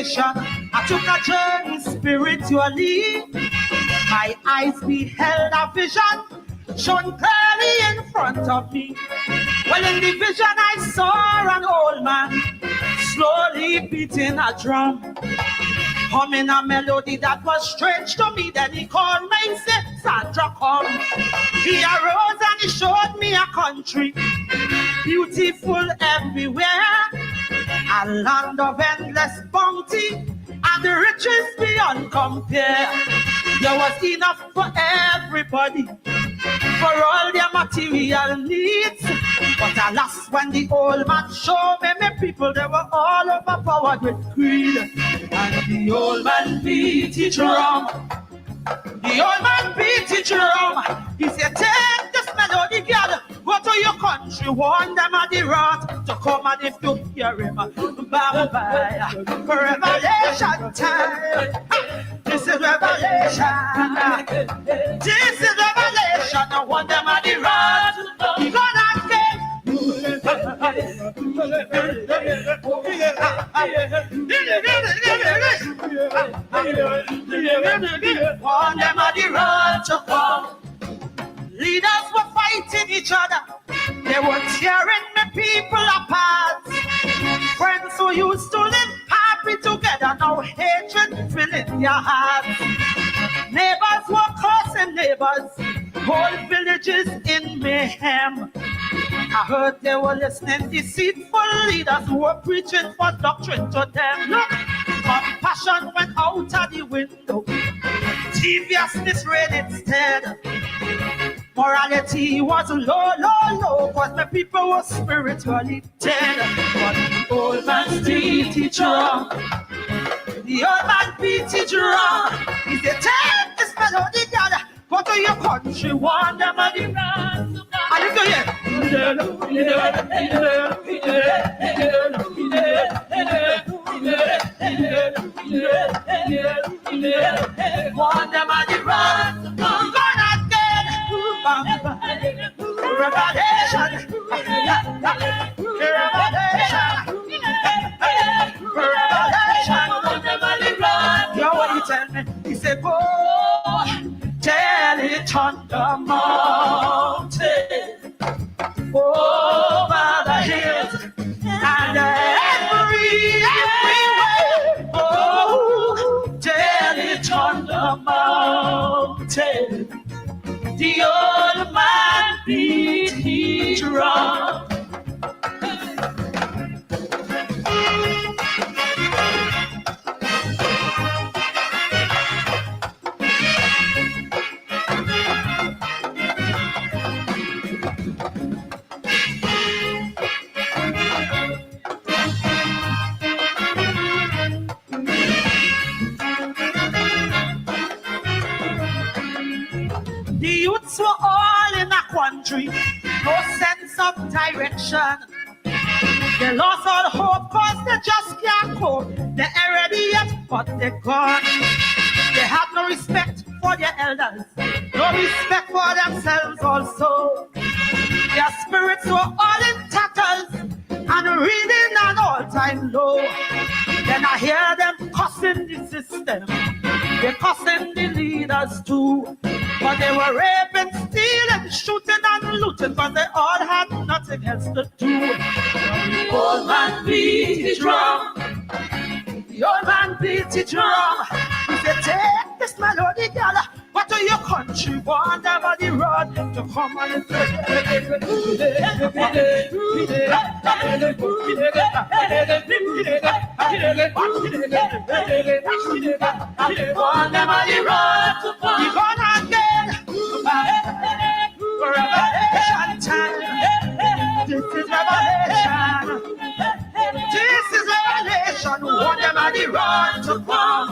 revelation. I took a journey spiritually. My eyes beheld a vision shone clearly in front of me. Well, in the vision I saw an old man slowly beating a drum, humming a melody that was strange to me. Then he called me and said, Sandra, come. He arose and he showed me a country, beautiful everywhere, a land of endless bounty and the riches beyond compare. There was enough for everybody, for all their material needs. But alas, when the old man showed me my people, they were all overpowered with greed. And the old man beat his drum. The old man beat his drum. He said, take this melody, girl, go to your country, warn them of the wrath to come, and if you hear him, bye-bye, revelation time. This is revelation. This is revelation. I want them of the wrath. He gonna get. Want them of the wrath to come. Leaders were fighting each other. They were tearing the people apart. Friends who used to live happy together, now hatred filling their hearts. Neighbors were cursing neighbors, whole villages in mayhem. I heard they were listening deceitful leaders who were preaching for doctrine to them. Look, compassion went out of the window. Deviousness reigned instead. Morality was low, low, low, cause the people were spiritually dead. But the old man beat his drum. The old man beat his drum. He said, take this melody, girl, go to your country, warn them of the wrath. And if you hear, warn them of the wrath. Revelation, you know what he tell me? He said, go tell it on the mountain, over the hills, and everywhere. Oh, tell it on the mountain. The old man beat his drum. The youths were all in a quandary, no sense of direction. They lost all hope cause they just can't cope. They're already yet, but they're gone. They have no respect for their elders, no respect for themselves also. Their spirits were all in tatters and reading an all-time low. Then I hear them cussing the system, they're cussing the leaders too. But they were raping, stealing, shooting and looting, but they all had nothing else to do. The old man beat his drum. The old man beat his drum. He said, take this melody, girl, go to your country, warn them of the road to come and warn them of the road to come. You're gonna get revelation time. This is revelation. This is revelation. Warn them of the road to come.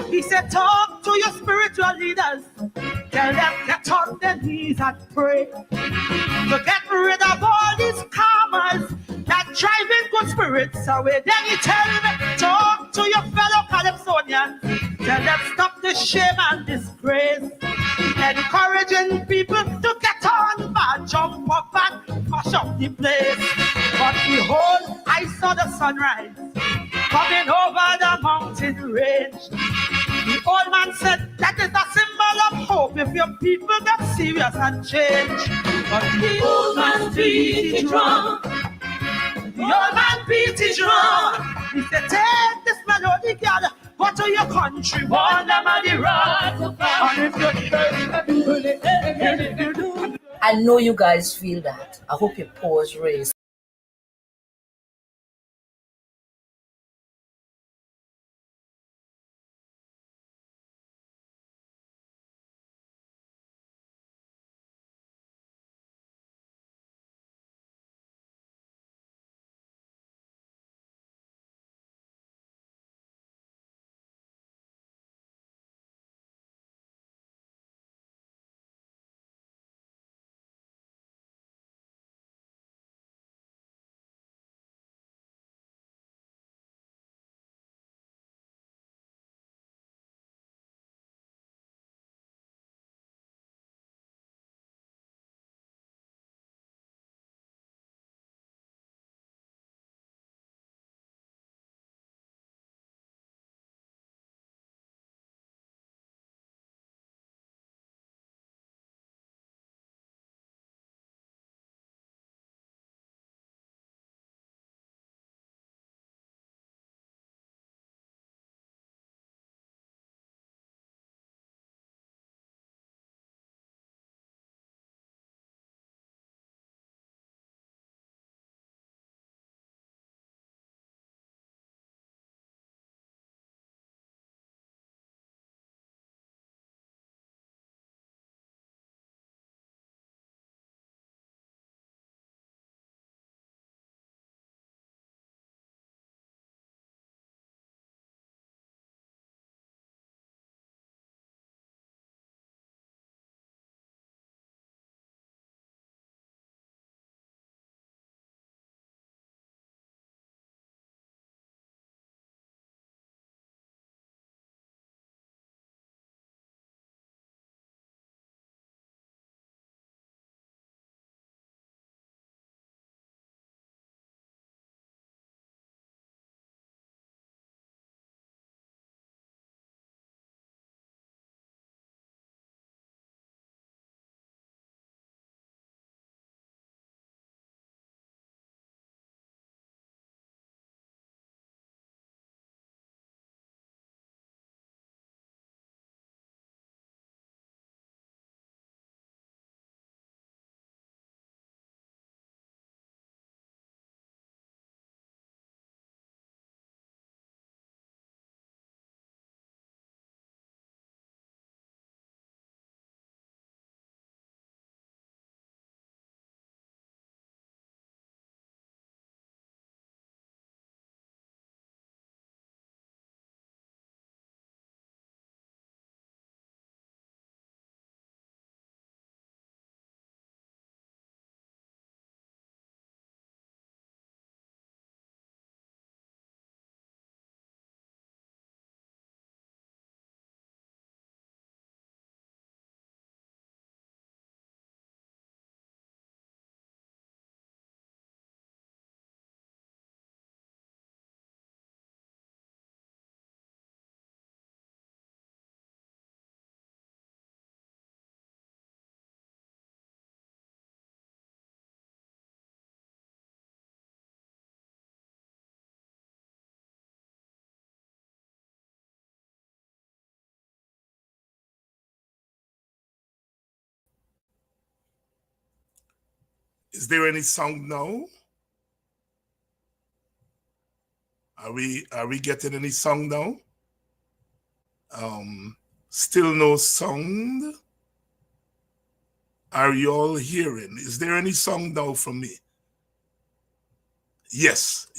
He said, talk to your spiritual leaders. Tell them get on their knees and pray to get rid of all these karmas that driving good spirits away. Then you tell me, talk to your fellow Calypsonians. Tell them stop the shame and disgrace. Encouraging people to get on bad, jump up and mash up the place. But behold, I saw the sunrise coming over the mountain range. The old man said that is a symbol of hope if your people get serious and change. But the old man beat it wrong. The old man beat it wrong. He said, take this melody, girl, go to your country, warn them on the road. I know you guys feel that. I hope your paws raise. Is there any song now? Are we getting any song now? Still no sound. Are you all hearing? Is there any song now from me? Yes,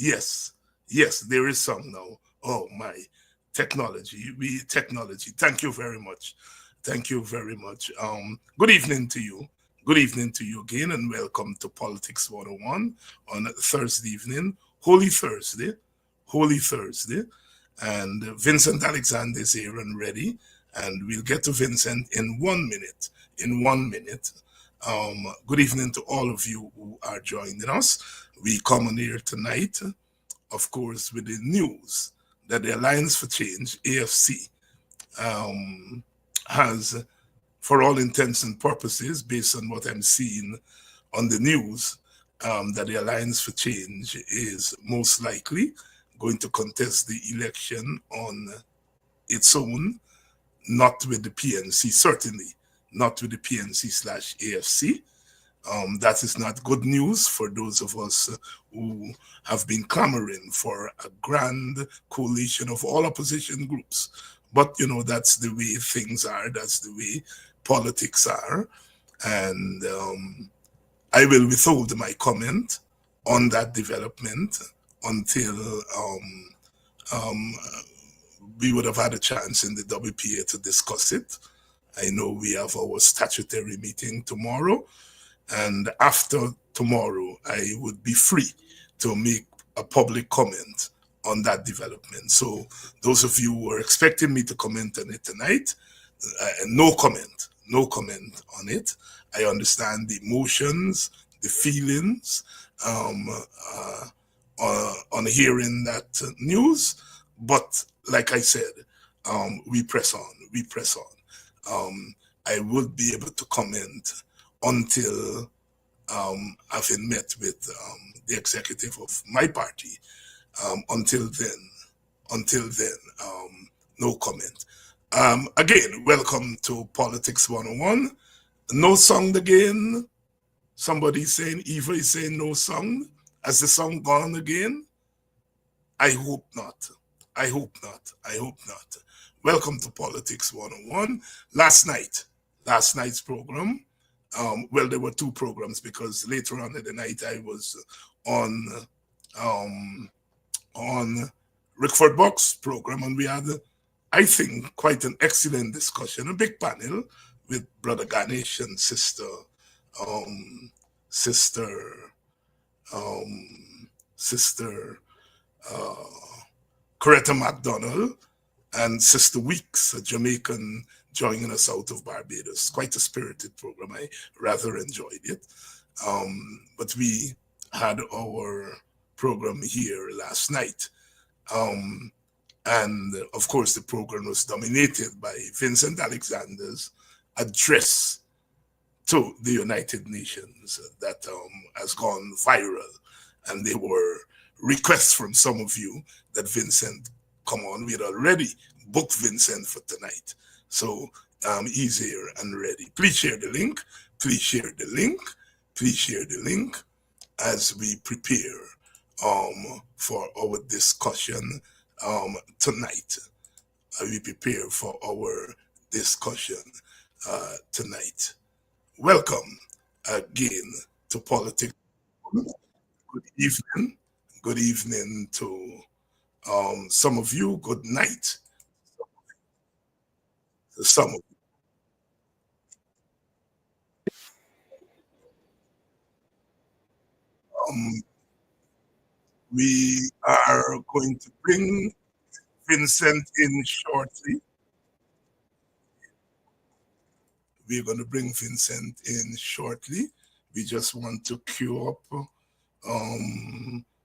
there is song now. Oh my technology. Thank you very much. Thank you very much. Good evening to you. Good evening to you again, and welcome to Politics 101 on Thursday evening, Holy Thursday, Holy Thursday. And Vincent Alexander is here and ready, and we'll get to Vincent in 1 minute. In 1 minute. Good evening to all of you who are joining us. We come on here tonight, of course, with the news that the Alliance for Change, AFC, has, for all intents and purposes, based on what I'm seeing on the news, that the Alliance for Change is most likely going to contest the election on its own, not with the PNC, certainly not with the PNC/AFC. That is not good news for those of us who have been clamoring for a grand coalition of all opposition groups. But, you know, that's the way things are. That's the way politics are. And I will withhold my comment on that development until we would have had a chance in the WPA to discuss it. I know we have our statutory meeting tomorrow. And after tomorrow, I would be free to make a public comment on that development. So those of you who are expecting me to comment on it tonight, no comment on it. I understand the emotions, the feelings on hearing that news, but like I said, we press on. I would be able to comment until having met with the executive of my party. Until then, no comment. Again, welcome to Politics 101. No song again. Somebody saying, Eva is saying no song. Has the song gone again? I hope not. Welcome to Politics 101. Last night's program, well, there were two programs because later on in the night I was on Rickford Box program, and we had, I think, quite an excellent discussion, a big panel with Brother Ganesh and Sister Coretta McDonald and Sister Weeks, a Jamaican joining us out of Barbados. Quite a spirited program. I rather enjoyed it. But we had our program here last night. And of course, the program was dominated by Vincent Alexander's address to the United Nations that has gone viral. And there were requests from some of you that Vincent come on. We had already booked Vincent for tonight. So he's here and ready. Please share the link. Please share the link. Please share the link as we prepare for our discussion tonight. We prepare for our discussion tonight. Welcome again to Politics. Good evening. Good evening to some of you. Good night to some of you. We are going to bring Vincent in shortly. We're going to bring Vincent in shortly. We just want to queue up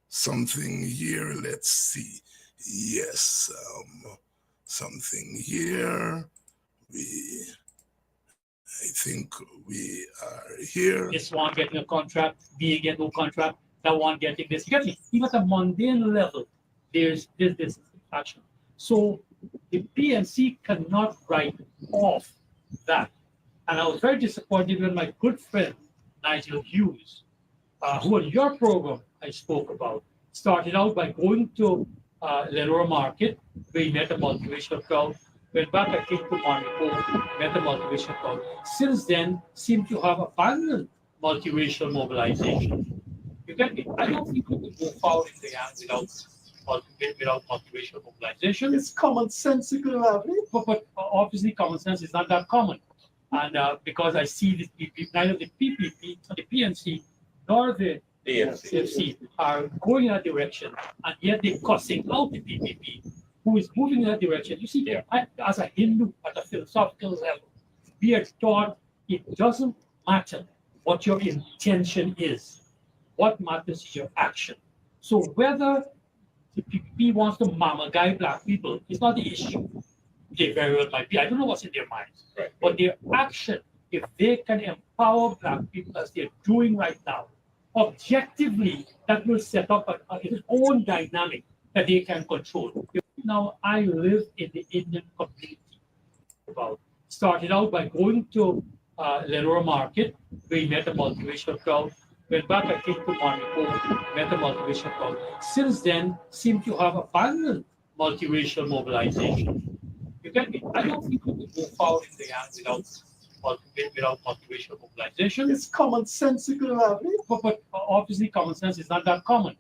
something here. Let's see. Yes, something here. I think we are here. This one getting a contract, B get no contract, that one getting this. You get me? Even at a mundane level, there's this action. So the PNC cannot write off that. And I was very disappointed when my good friend Nigel Hughes, who on your program I spoke about, started out by going to Lenora Market, where he met a multiracial crowd. Went back, I think, to Monaco, met a multiracial crowd. Since then, seem to have abandoned multiracial mobilization. You get me? I don't think we could go forward in the end without without multiracial mobilization. It's commonsensical, Ravi. But obviously, common sense is not that common. And because I see neither the PPP, the PNC, nor the CFC are going in that direction, and yet they're cussing out the PPP, who is moving in that direction. You see, as a Hindu, at a philosophical level, we are taught it doesn't matter what your intention is. What matters is your action. So whether the PPP wants to mama guy black people is not the issue. They very well might be. I don't know what's in their minds. Right. But their action, if they can empower black people as they're doing right now, objectively, that will set up its own dynamic that they can control. Now, I live in the Indian community. Started out by going to Lenora Market, where we met a multiracial crowd. Went back, I came to Monaco, met a multiracial crowd. Since then, seem to have abandoned multiracial mobilization. You get me? I don't think we could move forward in Guyana without multiracial mobilization. It's commonsensical, Ravi. But obviously, common sense is not that common.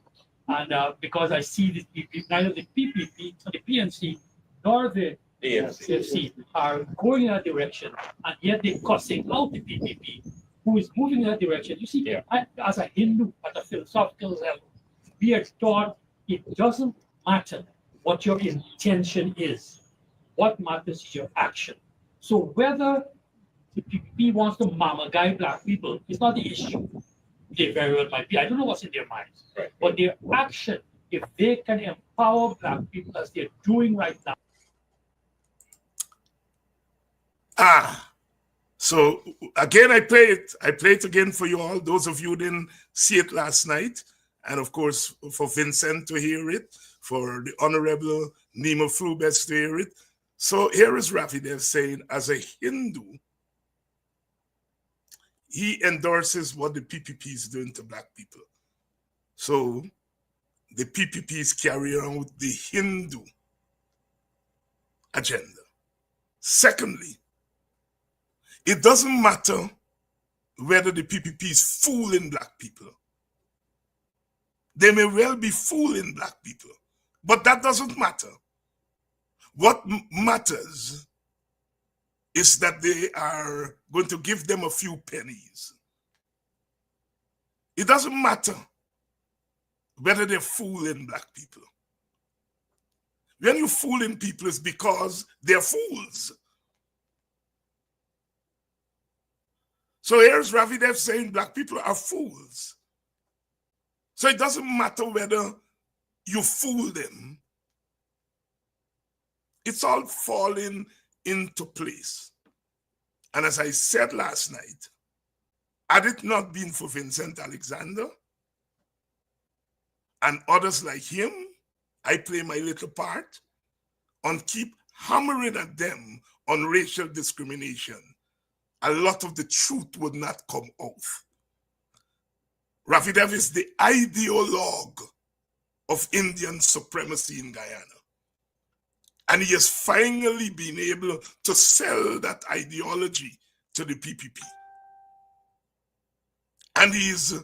And because I see neither the PPP, the PNC, nor the CFC are going in that direction, and yet they're cussing out the PPP, who is moving in that direction. You see, as a Hindu, at a philosophical level, we are taught it doesn't matter what your intention is. What matters is your action. So whether the PPP wants to mama guy black people is not the issue. They very well might be. I don't know what's in their minds. Right. But their action, if they can empower black people as they're doing right now. So again, I play it again for you all. Those of you who didn't see it last night, and of course for Vincent to hear it, for the Honorable Nima Flubes to hear it. So here is Rafidev saying, as a Hindu, he endorses what the PPP is doing to black people. So the PPP is carrying out the Hindu agenda. Secondly, it doesn't matter whether the PPP is fooling black people. They may well be fooling black people, but that doesn't matter. What matters is that they are going to give them a few pennies. It doesn't matter whether they're fooling black people. When you're fooling people, it's because they're fools. So here's Rafidev saying black people are fools. So it doesn't matter whether you fool them. It's all falling into place. And as I said last night, had it not been for Vincent Alexander and others like him, I play my little part on keep hammering at them on racial discrimination. A lot of the truth would not come out. Rafidev is the ideologue of Indian supremacy in Guyana. And he has finally been able to sell that ideology to the PPP. And he's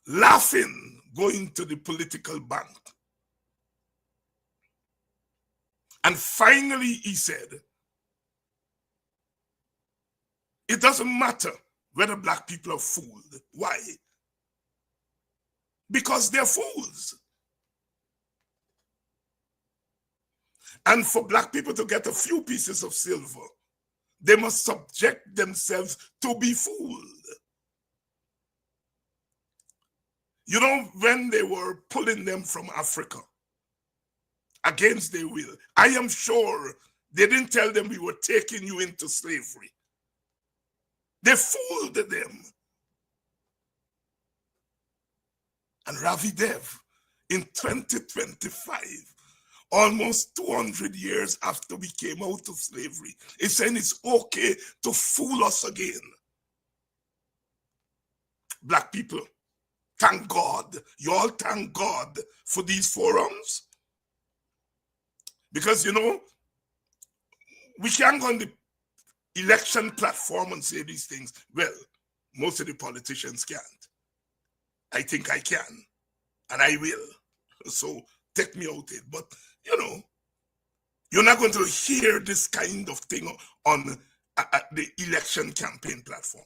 laughing going to the political bank. And finally he said, it doesn't matter whether black people are fooled. Why? Because they're fools. And for black people to get a few pieces of silver, they must subject themselves to be fooled. You know, when they were pulling them from Africa against their will, I am sure they didn't tell them we were taking you into slavery. They fooled them. And Rafidev, in 2025, almost 200 years after we came out of slavery, is saying it's okay to fool us again. Black people, thank God. You all thank God for these forums. Because, you know, we can't go on the election platform and say these things. Well, most of the politicians can't. I think I can, and I will. So take me out it. But, you know, you're not going to hear this kind of thing on the election campaign platform.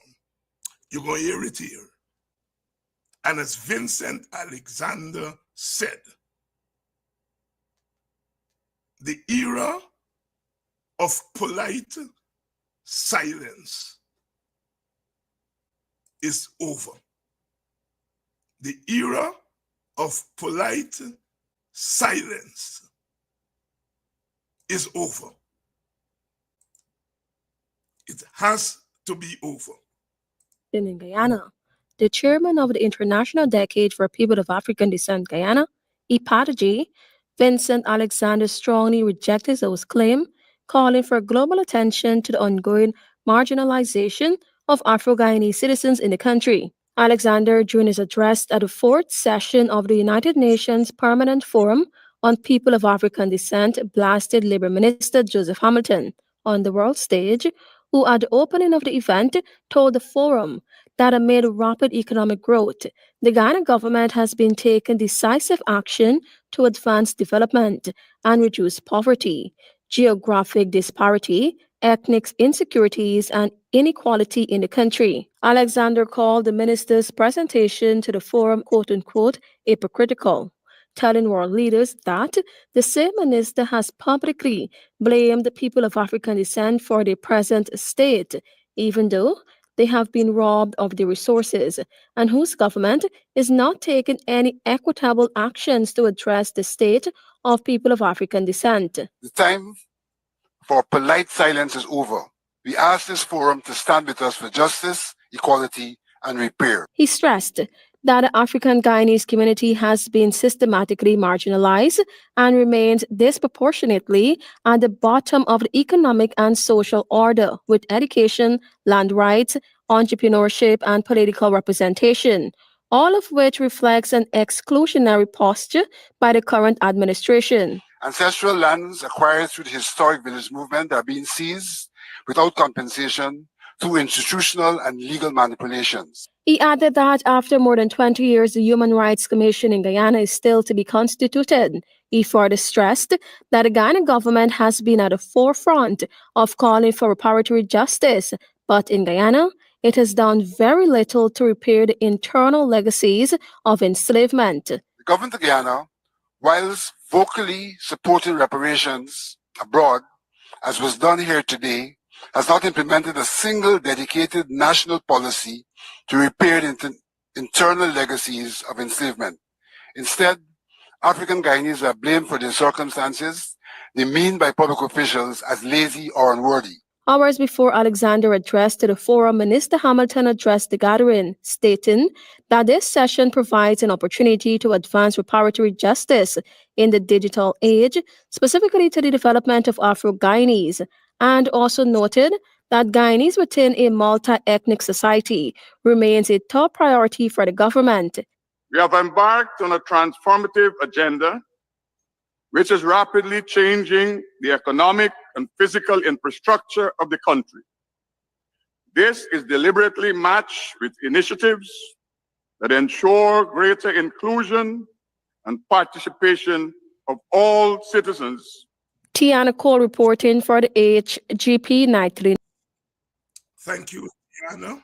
You're going to hear it here. And as Vincent Alexander said, the era of polite silence is over. The era of polite silence is over. It has to be over. In Guyana, the chairman of the International Decade for People of African Descent Guyana, IPADG, Vincent Alexander strongly rejected those claims, calling for global attention to the ongoing marginalization of Afro-Guyanese citizens in the country. Alexander, during his address at the fourth session of the United Nations Permanent Forum on People of African Descent, blasted Labour Minister Joseph Hamilton on the world stage, who at the opening of the event told the forum that amid rapid economic growth, the Ghana government has been taking decisive action to advance development and reduce poverty, geographic disparity, ethnic insecurities, and inequality in the country. Alexander called the minister's presentation to the forum, quote-unquote, hypocritical, telling world leaders that the same minister has publicly blamed the people of African descent for their present state, even though they have been robbed of their resources, and whose government is not taking any equitable actions to address the state of people of African descent. The time for polite silence is over. We ask this forum to stand with us for justice, equality, and repair. He stressed that the African Guyanese community has been systematically marginalized and remains disproportionately at the bottom of the economic and social order, with education, land rights, entrepreneurship, and political representation, all of which reflects an exclusionary posture by the current administration. Ancestral lands acquired through the historic village movement are being seized without compensation through institutional and legal manipulations. He added that after more than 20 years, the Human Rights Commission in Guyana is still to be constituted. He further stressed that the Guyana government has been at the forefront of calling for reparatory justice, but in Guyana, it has done very little to repair the internal legacies of enslavement. The government of Guyana, whilst vocally supporting reparations abroad, as was done here today, has not implemented a single dedicated national policy to repair the internal legacies of enslavement. Instead, African Guyanese are blamed for their circumstances, demeaned by public officials as lazy or unworthy. Hours before Alexander addressed to the forum, Minister Hamilton addressed the gathering, stating that this session provides an opportunity to advance reparatory justice in the digital age, specifically to the development of Afro-Guyanese, and also noted that Guyanese within a multi-ethnic society remains a top priority for the government. We have embarked on a transformative agenda which is rapidly changing the economic and physical infrastructure of the country. This is deliberately matched with initiatives that ensure greater inclusion and participation of all citizens. Tiana Cole reporting for the HGP Nightly. Thank you, Tiana.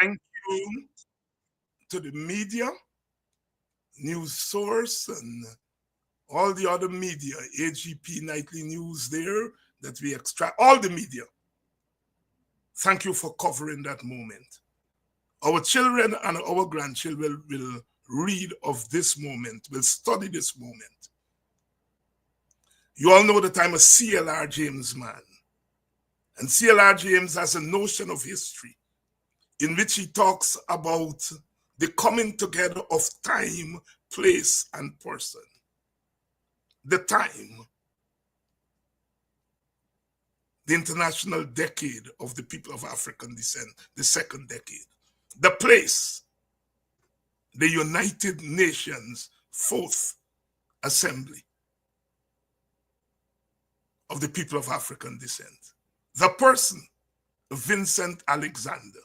Thank you to the media, News Source, and all the other media, AGP Nightly News there, that we extract, all the media. Thank you for covering that moment. Our children and our grandchildren will read of this moment, will study this moment. You all know that I'm a CLR James man. And CLR James has a notion of history in which he talks about the coming together of time, place, and person. The time, the International Decade of the People of African Descent, the second decade. The place, the United Nations Fourth Assembly of the People of African Descent. The person, Vincent Alexander.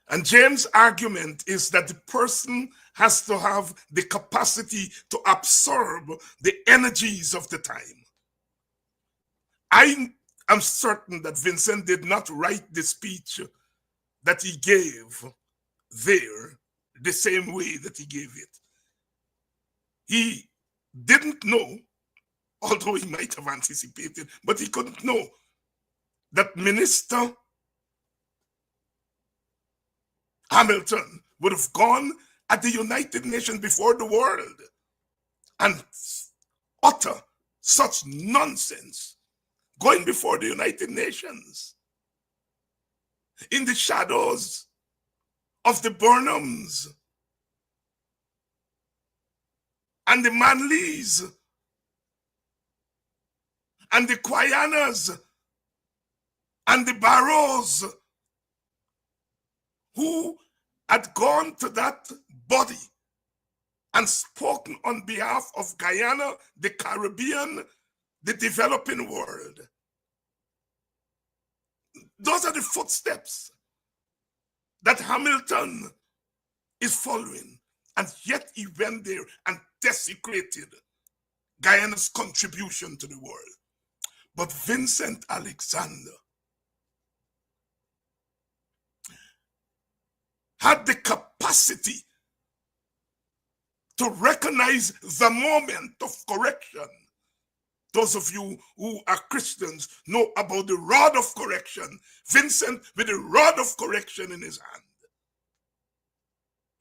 And James' argument is that the person has to have the capacity to absorb the energies of the time. I am certain that Vincent did not write the speech that he gave there the same way that he gave it. He didn't know, although he might have anticipated, but he couldn't know that Minister Hamilton would have gone at the United Nations before the world and utter such nonsense, going before the United Nations in the shadows of the Burnhams and the Manleys and the Guyanas and the Barrows, who had gone to that body and spoken on behalf of Guyana, the Caribbean, the developing world. Those are the footsteps that Hamilton is following, and yet he went there and desecrated Guyana's contribution to the world. But Vincent Alexander had the capacity to recognize the moment of correction. Those of you who are Christians know about the rod of correction. Vincent, with the rod of correction in his hand,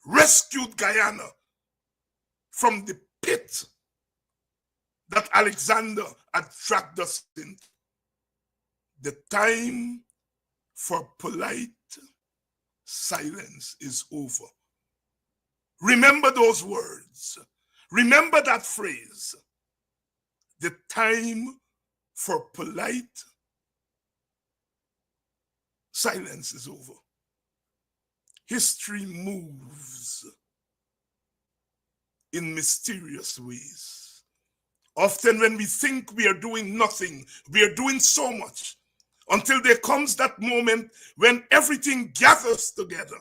rescued Guyana from the pit that Alexander had dragged us in. The time for polite silence is over. Remember those words. Remember that phrase. The time for polite silence is over. History moves in mysterious ways. Often when we think we are doing nothing, we are doing so much, until there comes that moment when everything gathers together.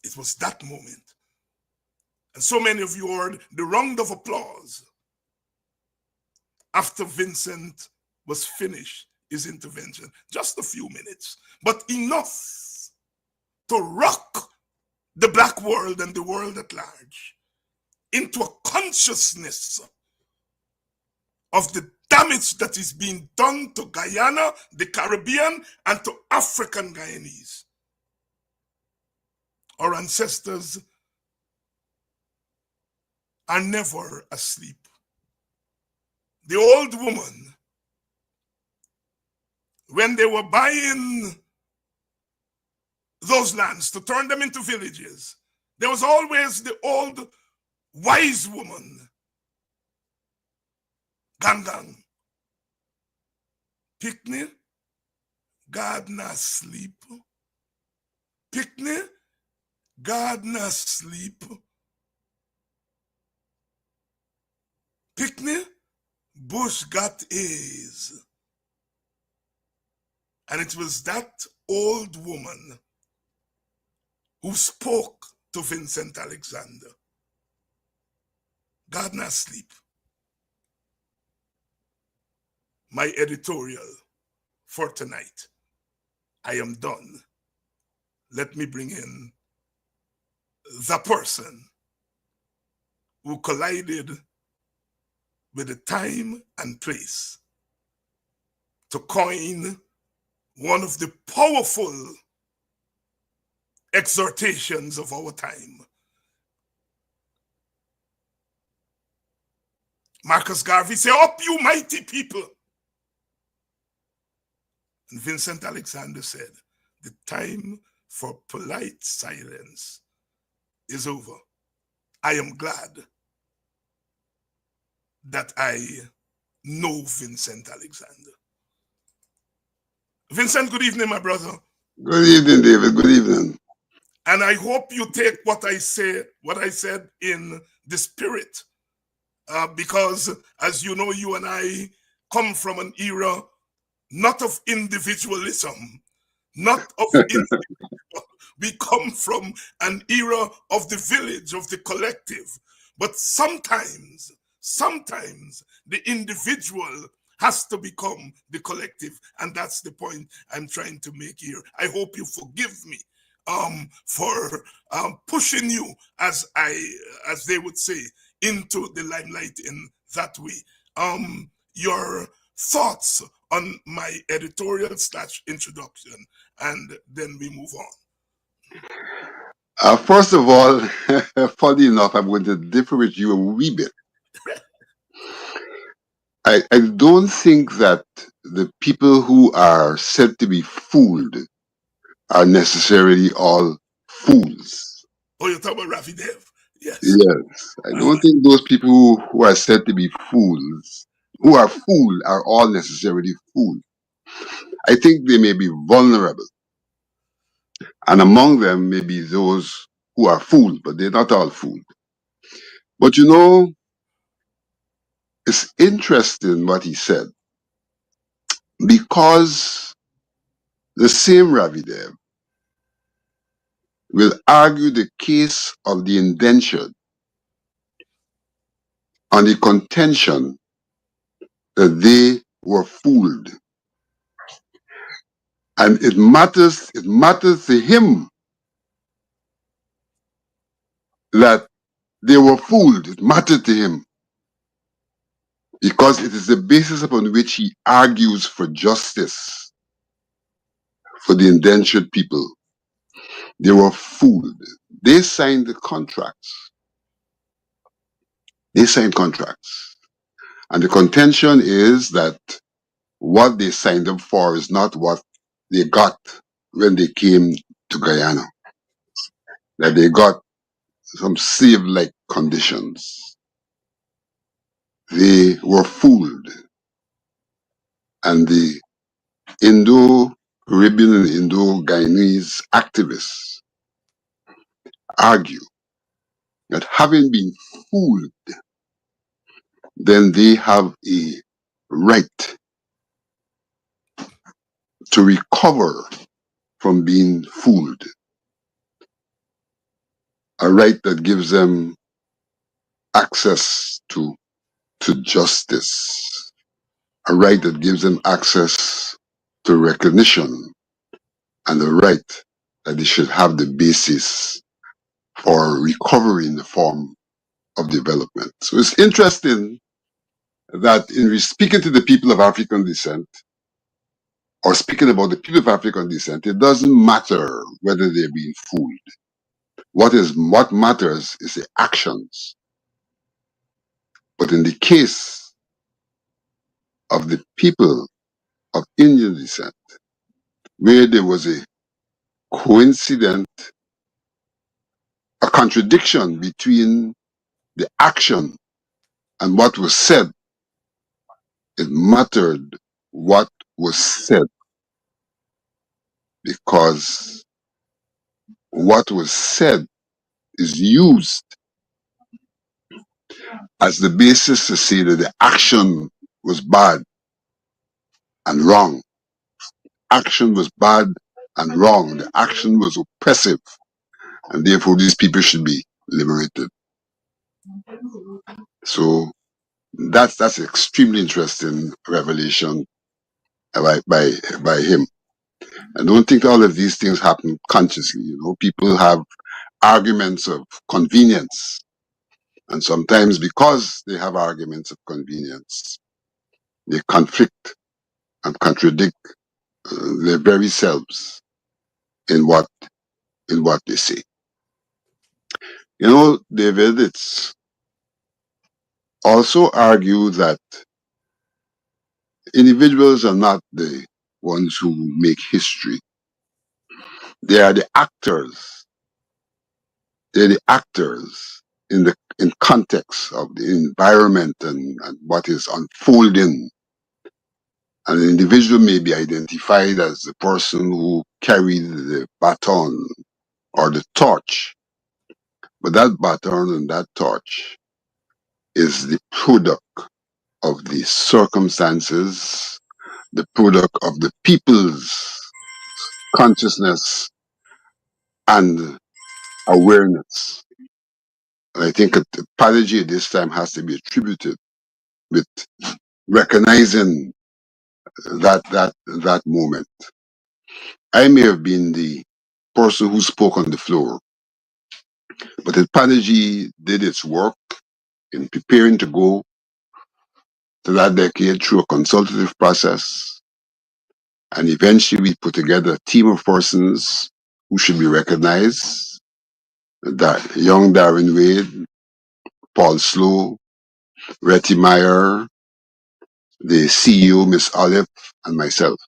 It was that moment. And so many of you heard the round of applause after Vincent was finished his intervention. Just a few minutes, but enough to rock the black world and the world at large into a consciousness of the damage that is being done to Guyana, the Caribbean, and to African Guyanese. Our ancestors are never asleep. The old woman, when they were buying those lands to turn them into villages, there was always the old wise woman, Gangang. Picnic, God not sleep. Picnic, God not sleep. Picnic, bush got A's. And it was that old woman who spoke to Vincent Alexander. God not sleep. My editorial for tonight. I am done. Let me bring in the person who collided with the time and place to coin one of the powerful exhortations of our time. Marcus Garvey said, "Up, you mighty people." And Vincent Alexander said, "The time for polite silence is over." I am glad that I know Vincent Alexander. Vincent, good evening, my brother. Good evening, David. Good evening. And I hope you take what I said in the spirit, because as you know, you and I come from an era not of individualism, not of we come from an era of the village, of the collective. But sometimes the individual has to become the collective. And that's the point I'm trying to make here. I hope you forgive me for pushing you, as they would say, into the limelight in that way. Your thoughts on my editorial / introduction, and then we move on. First of all, funny enough, I'm going to differ with you a wee bit. I don't think that the people who are said to be fooled are necessarily all fools. Oh, you're talking about Rafi Dev? Yes. Yes. I don't think those people who are said to be fools, who are fooled, are all necessarily fools. I think they may be vulnerable. And among them may be those who are fooled, but they're not all fooled. But you know, it's interesting what he said, because the same Ravidev will argue the case of the indentured on the contention that they were fooled. And it matters to him that they were fooled. It mattered to him because it is the basis upon which he argues for justice for the indentured people. They were fooled. They signed the contracts. They signed contracts. And the contention is that what they signed up for is not what they got when they came to Guyana. That they got some slave-like conditions. They were fooled. And the Indo-Caribbean and Indo-Guyanese activists argue that having been fooled, then they have a right to recover from being fooled. A right that gives them access to justice. A right that gives them access to recognition. And a right that they should have the basis for recovery in the form of development. So it's interesting that in speaking to the people of African descent, or speaking about the people of African descent, it doesn't matter whether they're being fooled. What matters is the actions. But in the case of the people of Indian descent, where there was a contradiction between the action and what was said, it mattered what was said, because what was said is used as the basis to say that the action was bad and wrong. Action was bad and wrong. The action was oppressive, and therefore these people should be liberated. So that's extremely interesting revelation by him. I don't think all of these things happen consciously. You know, people have arguments of convenience, and sometimes because they have arguments of convenience, they conflict and contradict their very selves in what they say. You know, David, it's also argued that individuals are not the ones who make history. They are the actors. They're the actors in context of the environment and what is unfolding. And an individual may be identified as the person who carried the baton or the torch. But that baton and that torch is the product of the circumstances the product of the people's consciousness and awareness. And I think the apology this time has to be attributed with recognizing that moment. I may have been the person who spoke on the floor, but the apology did its work in preparing to go to that decade through a consultative process. And eventually we put together a team of persons who should be recognized. That young Darren Wade, Paul Slow, Retty Meyer, the CEO, Miss Olive, and myself.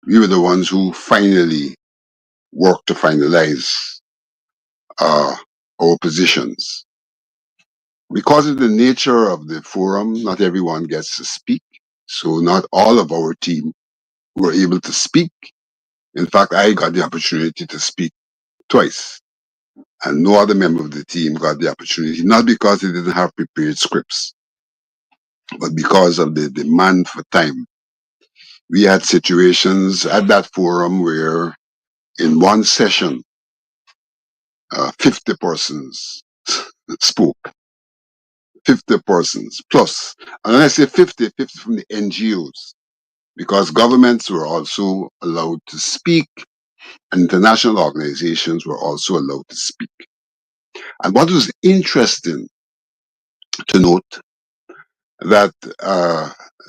We were the ones who finally worked to finalize our positions. Because of the nature of the forum, not everyone gets to speak. So not all of our team were able to speak. In fact, I got the opportunity to speak twice. And no other member of the team got the opportunity, not because they didn't have prepared scripts, but because of the demand for time. We had situations at that forum where in one session, 50 persons spoke. 50 persons plus. And when I say 50, 50 from the NGOs, because governments were also allowed to speak and international organizations were also allowed to speak. And what was interesting to note that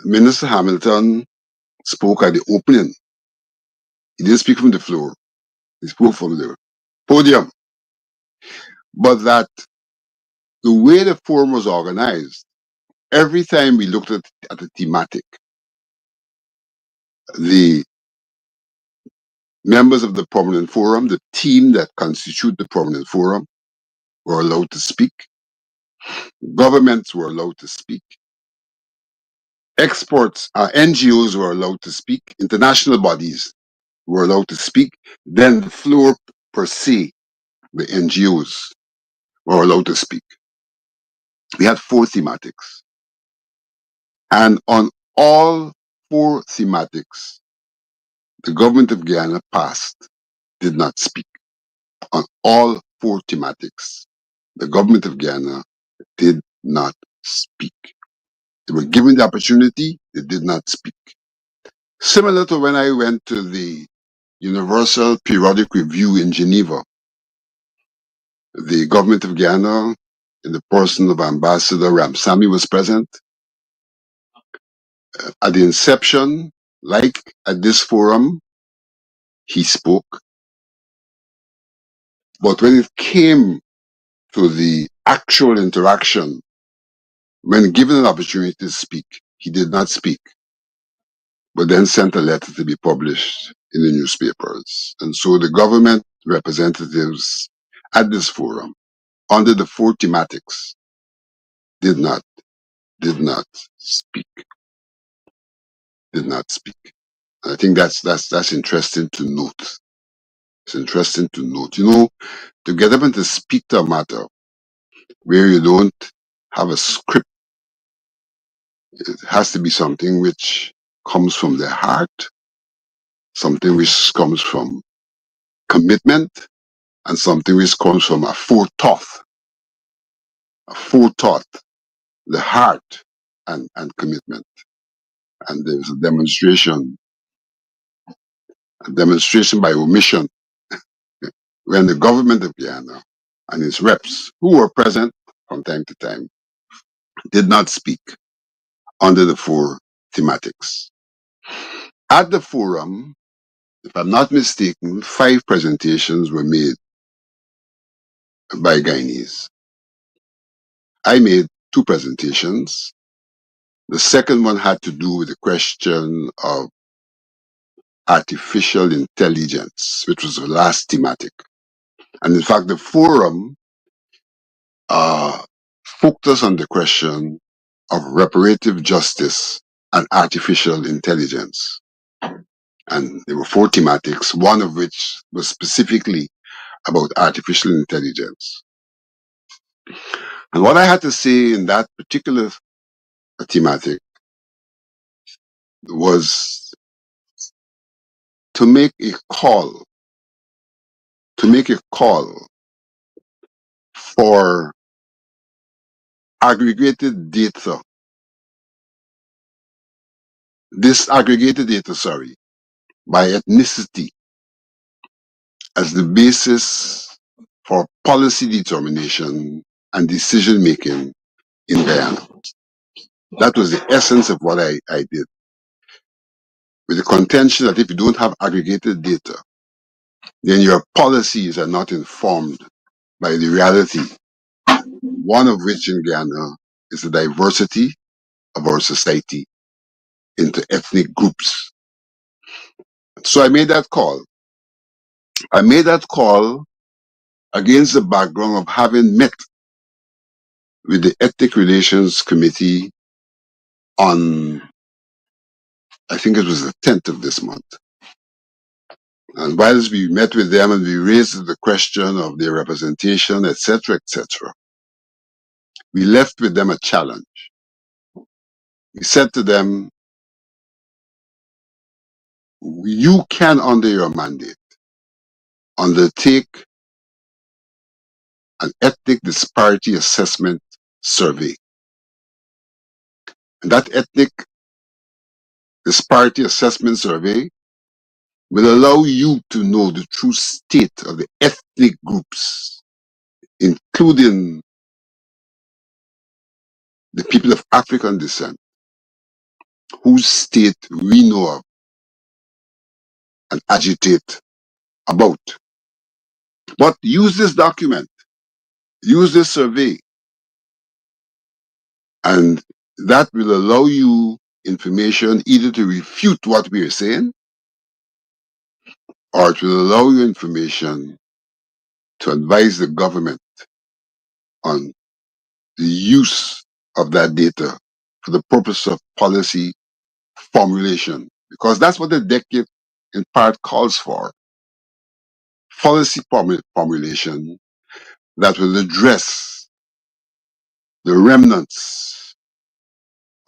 Minister Hamilton spoke at the opening. He didn't speak from the floor. He spoke from the podium. But that the way the forum was organized, every time we looked at the thematic, the members of the Permanent Forum, the team that constitute the Permanent Forum, were allowed to speak. Governments were allowed to speak. Experts, NGOs were allowed to speak. International bodies were allowed to speak. Then the floor per se, the NGOs were allowed to speak. We had 4 thematics. And on all 4 thematics, the government of Guyana passed, did not speak. On all 4 thematics, the government of Guyana did not speak. They were given the opportunity, they did not speak. Similar to when I went to the Universal Periodic Review in Geneva, the government of Guyana, in the person of Ambassador Ramsamy, was present. At the inception, like at this forum, he spoke. But when it came to the actual interaction, when given an opportunity to speak, he did not speak, but then sent a letter to be published in the newspapers. And so the government representatives at this forum, under the 4 thematics, did not speak, did not speak. And I think that's interesting to note. It's interesting to note. You know, to get up and to speak to a matter where you don't have a script, it has to be something which comes from the heart, something which comes from commitment, and something which comes from a forethought, the heart and commitment. And there's a demonstration by omission when the government of Guyana and its reps, who were present from time to time, did not speak under the 4 thematics. At the forum, if I'm not mistaken, 5 presentations were made by Guyanese. I made 2 presentations. The second one had to do with the question of artificial intelligence, which was the last thematic. And in fact, the forum focused on the question of reparative justice and artificial intelligence. And there were 4 thematics, one of which was specifically about artificial intelligence. And what I had to say in that particular thematic was to make a call, for aggregated data, disaggregated data, by ethnicity as the basis for policy determination and decision making in Guyana. That was the essence of what I did, with the contention that if you don't have aggregated data, then your policies are not informed by the reality, one of which in Guyana is the diversity of our society into ethnic groups. So I made that call. I made that call against the background of having met with the Ethnic Relations Committee on, I think it was the 10th of this month. And whilst we met with them and we raised the question of their representation, etc., we left with them a challenge. We said to them, you can, under your mandate, undertake an ethnic disparity assessment survey. And that ethnic disparity assessment survey will allow you to know the true state of the ethnic groups, including the people of African descent, whose state we know of and agitate about. But use this document, use this survey, and that will allow you information either to refute what we are saying, or it will allow you information to advise the government on the use of that data for the purpose of policy formulation. Because that's what the decade in part calls for. Policy formulation that will address the remnants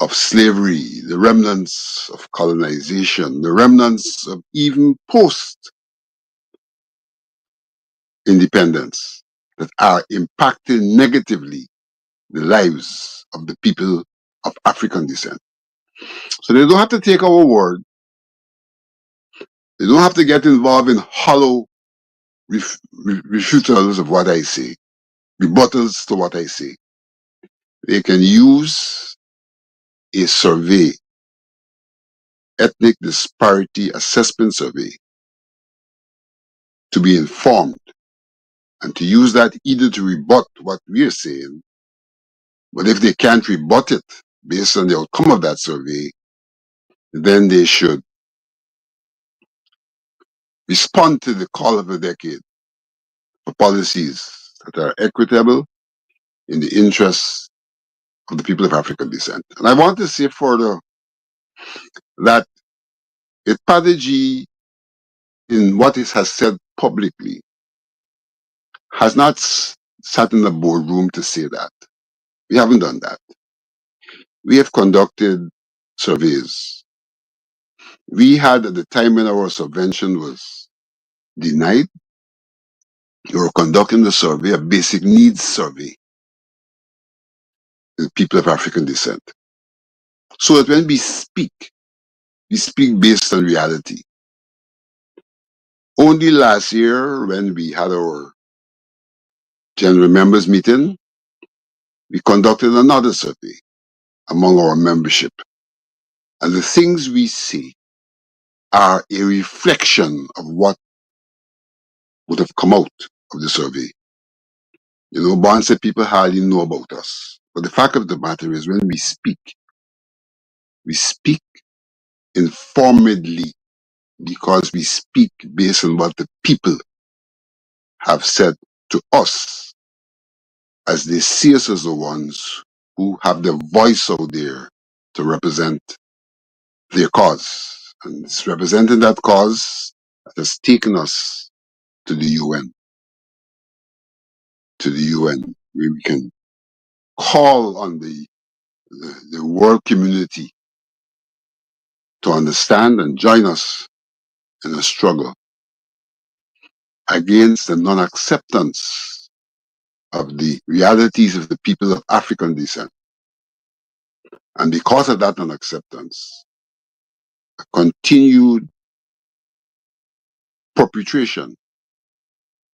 of slavery, the remnants of colonization, the remnants of even post-independence that are impacting negatively the lives of the people of African descent. So they don't have to take our word. They don't have to get involved in hollow refutals of what I say, rebuttals to what I say. They can use a survey, ethnic disparity assessment survey, to be informed and to use that either to rebut what we're saying, but if they can't rebut it based on the outcome of that survey, then they should respond to the call of the decade for policies that are equitable in the interests of the people of African descent. And I want to say further that Ipadaji, in what it has said publicly, has not sat in the boardroom to say that. We haven't done that. We have conducted surveys. We had, at the time when our subvention was denied, we were conducting the survey, a basic needs survey, the people of African descent. So that when we speak based on reality. Only last year, when we had our general members meeting, we conducted another survey among our membership. And the things we see are a reflection of what would have come out of the survey. You know, Barnes said people hardly know about us. But the fact of the matter is, when we speak informedly because we speak based on what the people have said to us, as they see us as the ones who have the voice out there to represent their cause. And it's representing that cause that has taken us to the UN, where we can call on the world community to to understand and join us in a struggle against the non-acceptance of the realities of the people of African descent. And because of that non-acceptance, a continued perpetration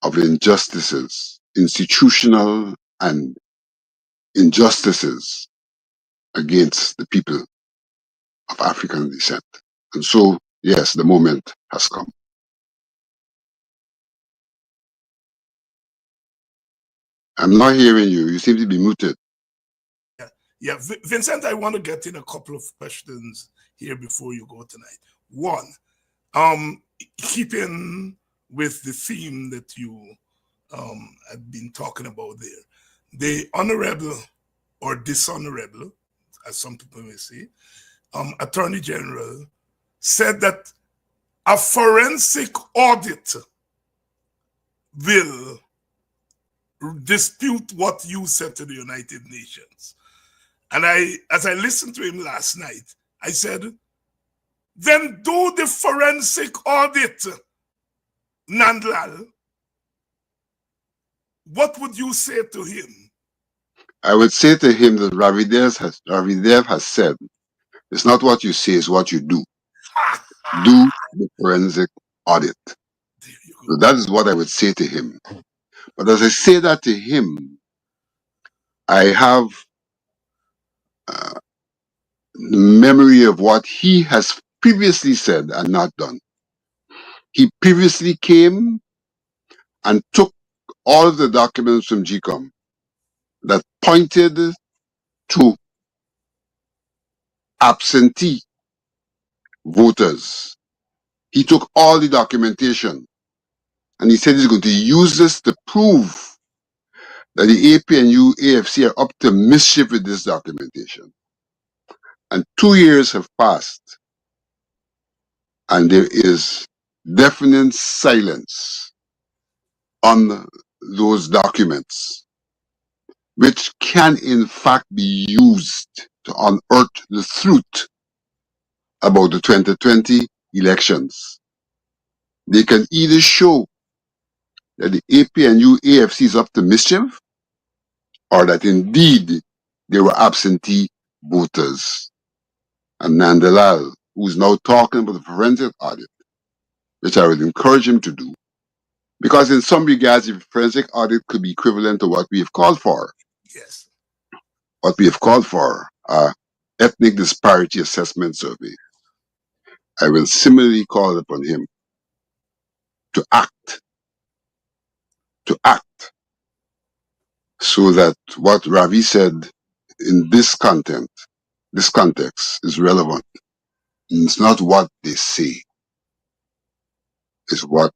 of injustices, institutional and injustices against the people of African descent. And so, yes, the moment has come. I'm not hearing you. You seem to be muted. Yeah, Vincent, I want to get in a couple of questions here before you go tonight. One, keeping with the theme that you had been talking about there, the honorable or dishonorable, as some people may say, Attorney General said that a forensic audit will dispute what you said to the United Nations. And as I listened to him last night, I said, then do the forensic audit, Nandlal. What would you say to him? I would say to him that Ravidev has said, it's not what you say, it's what you do. Do the forensic audit. So that is what I would say to him. But as I say that to him, I have memory of what he has previously said and not done. He previously came and took all of the documents from GCOM that pointed to absentee voters. He took all the documentation and he said he's going to use this to prove that the APNU AFC are up to mischief with this documentation. And 2 years have passed and there is definite silence on those documents, which can in fact be used to unearth the truth about the 2020 elections. They can either show that the APNU AFC is up to mischief, or that indeed they were absentee voters. And Nandalal, who's now talking about the forensic audit, which I would encourage him to do, because in some regards, the forensic audit could be equivalent to what we have called for. Yes. What we have called for, ethnic disparity assessment survey. I will similarly call upon him to act, so that what Ravi said in this context is relevant. And it's not what they say, it's what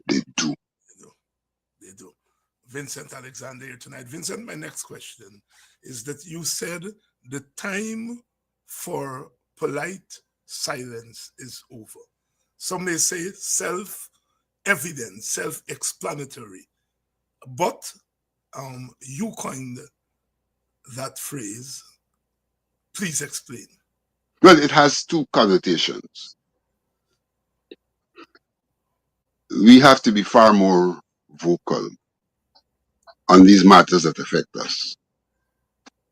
they do. They do. Vincent Alexander here tonight. Vincent, my next question is that you said the time for polite silence is over. Some may say self-evident, self-explanatory, but you coined that phrase. Please explain. Well, it has two connotations. We have to be far more vocal on these matters that affect us.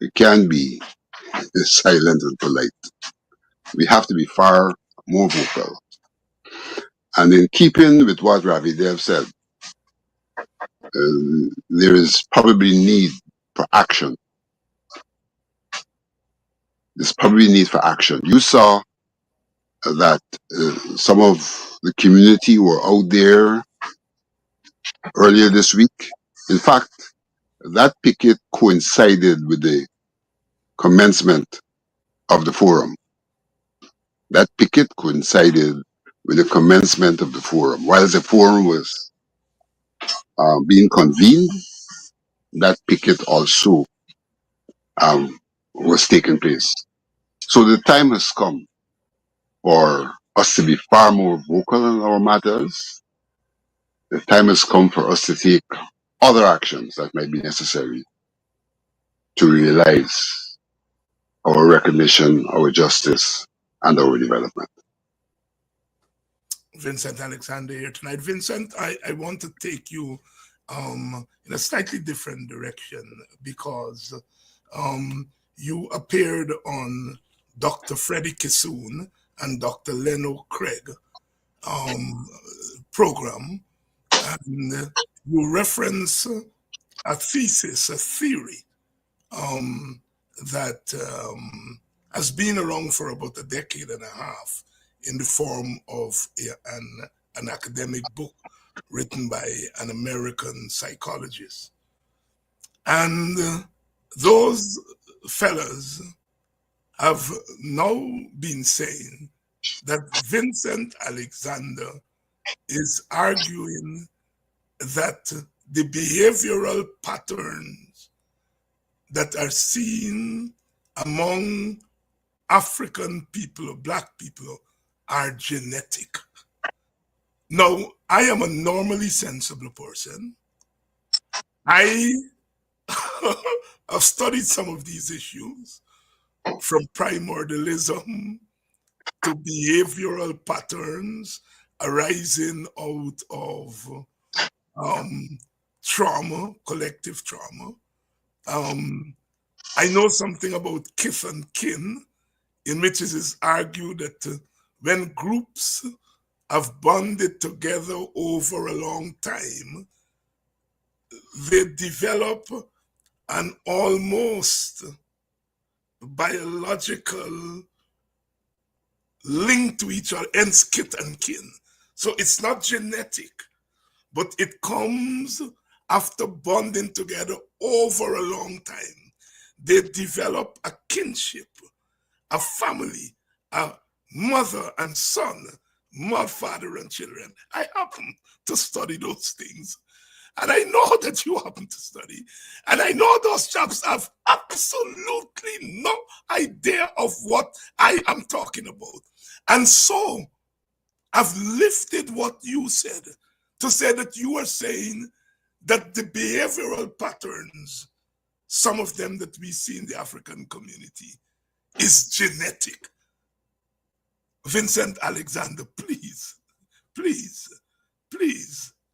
We can't be silent and polite. We have to be far more vocal. And in keeping with what Ravi Dev said, there is probably need for action. There's probably need for action. You saw that some of the community were out there earlier this week. In fact, that picket coincided with the commencement of the forum. That picket coincided with the commencement of the forum. While the forum was being convened, that picket also was taking place. So the time has come for us to be far more vocal on our matters. The time has come for us to take other actions that might be necessary to realize our recognition, our justice, and our development. Vincent Alexander here tonight. Vincent, I want to take you in a slightly different direction because you appeared on Dr. Freddie Kissoon and Dr. Leno Craig program, and you reference a thesis, a theory that has been around for about a decade and a half in the form of an academic book written by an American psychologist. And those fellas have now been saying that Vincent Alexander is arguing that the behavioral patterns that are seen among African people or Black people are genetic. Now, I am a normally sensible person. I have studied some of these issues, from primordialism to behavioral patterns arising out of trauma, collective trauma. I know something about kith and kin, in which it is argued that when groups have bonded together over a long time, they develop an almost biological link to each other, hence kith and kin. So it's not genetic, but it comes after bonding together over a long time. They develop a kinship, a family, a mother and son, mother, father and children. I happen to study those things. And I know that you happen to study. And I know those chaps have absolutely no idea of what I am talking about. And so I've lifted what you said to say that you are saying that the behavioral patterns, some of them that we see in the African community, is genetic. Vincent Alexander, please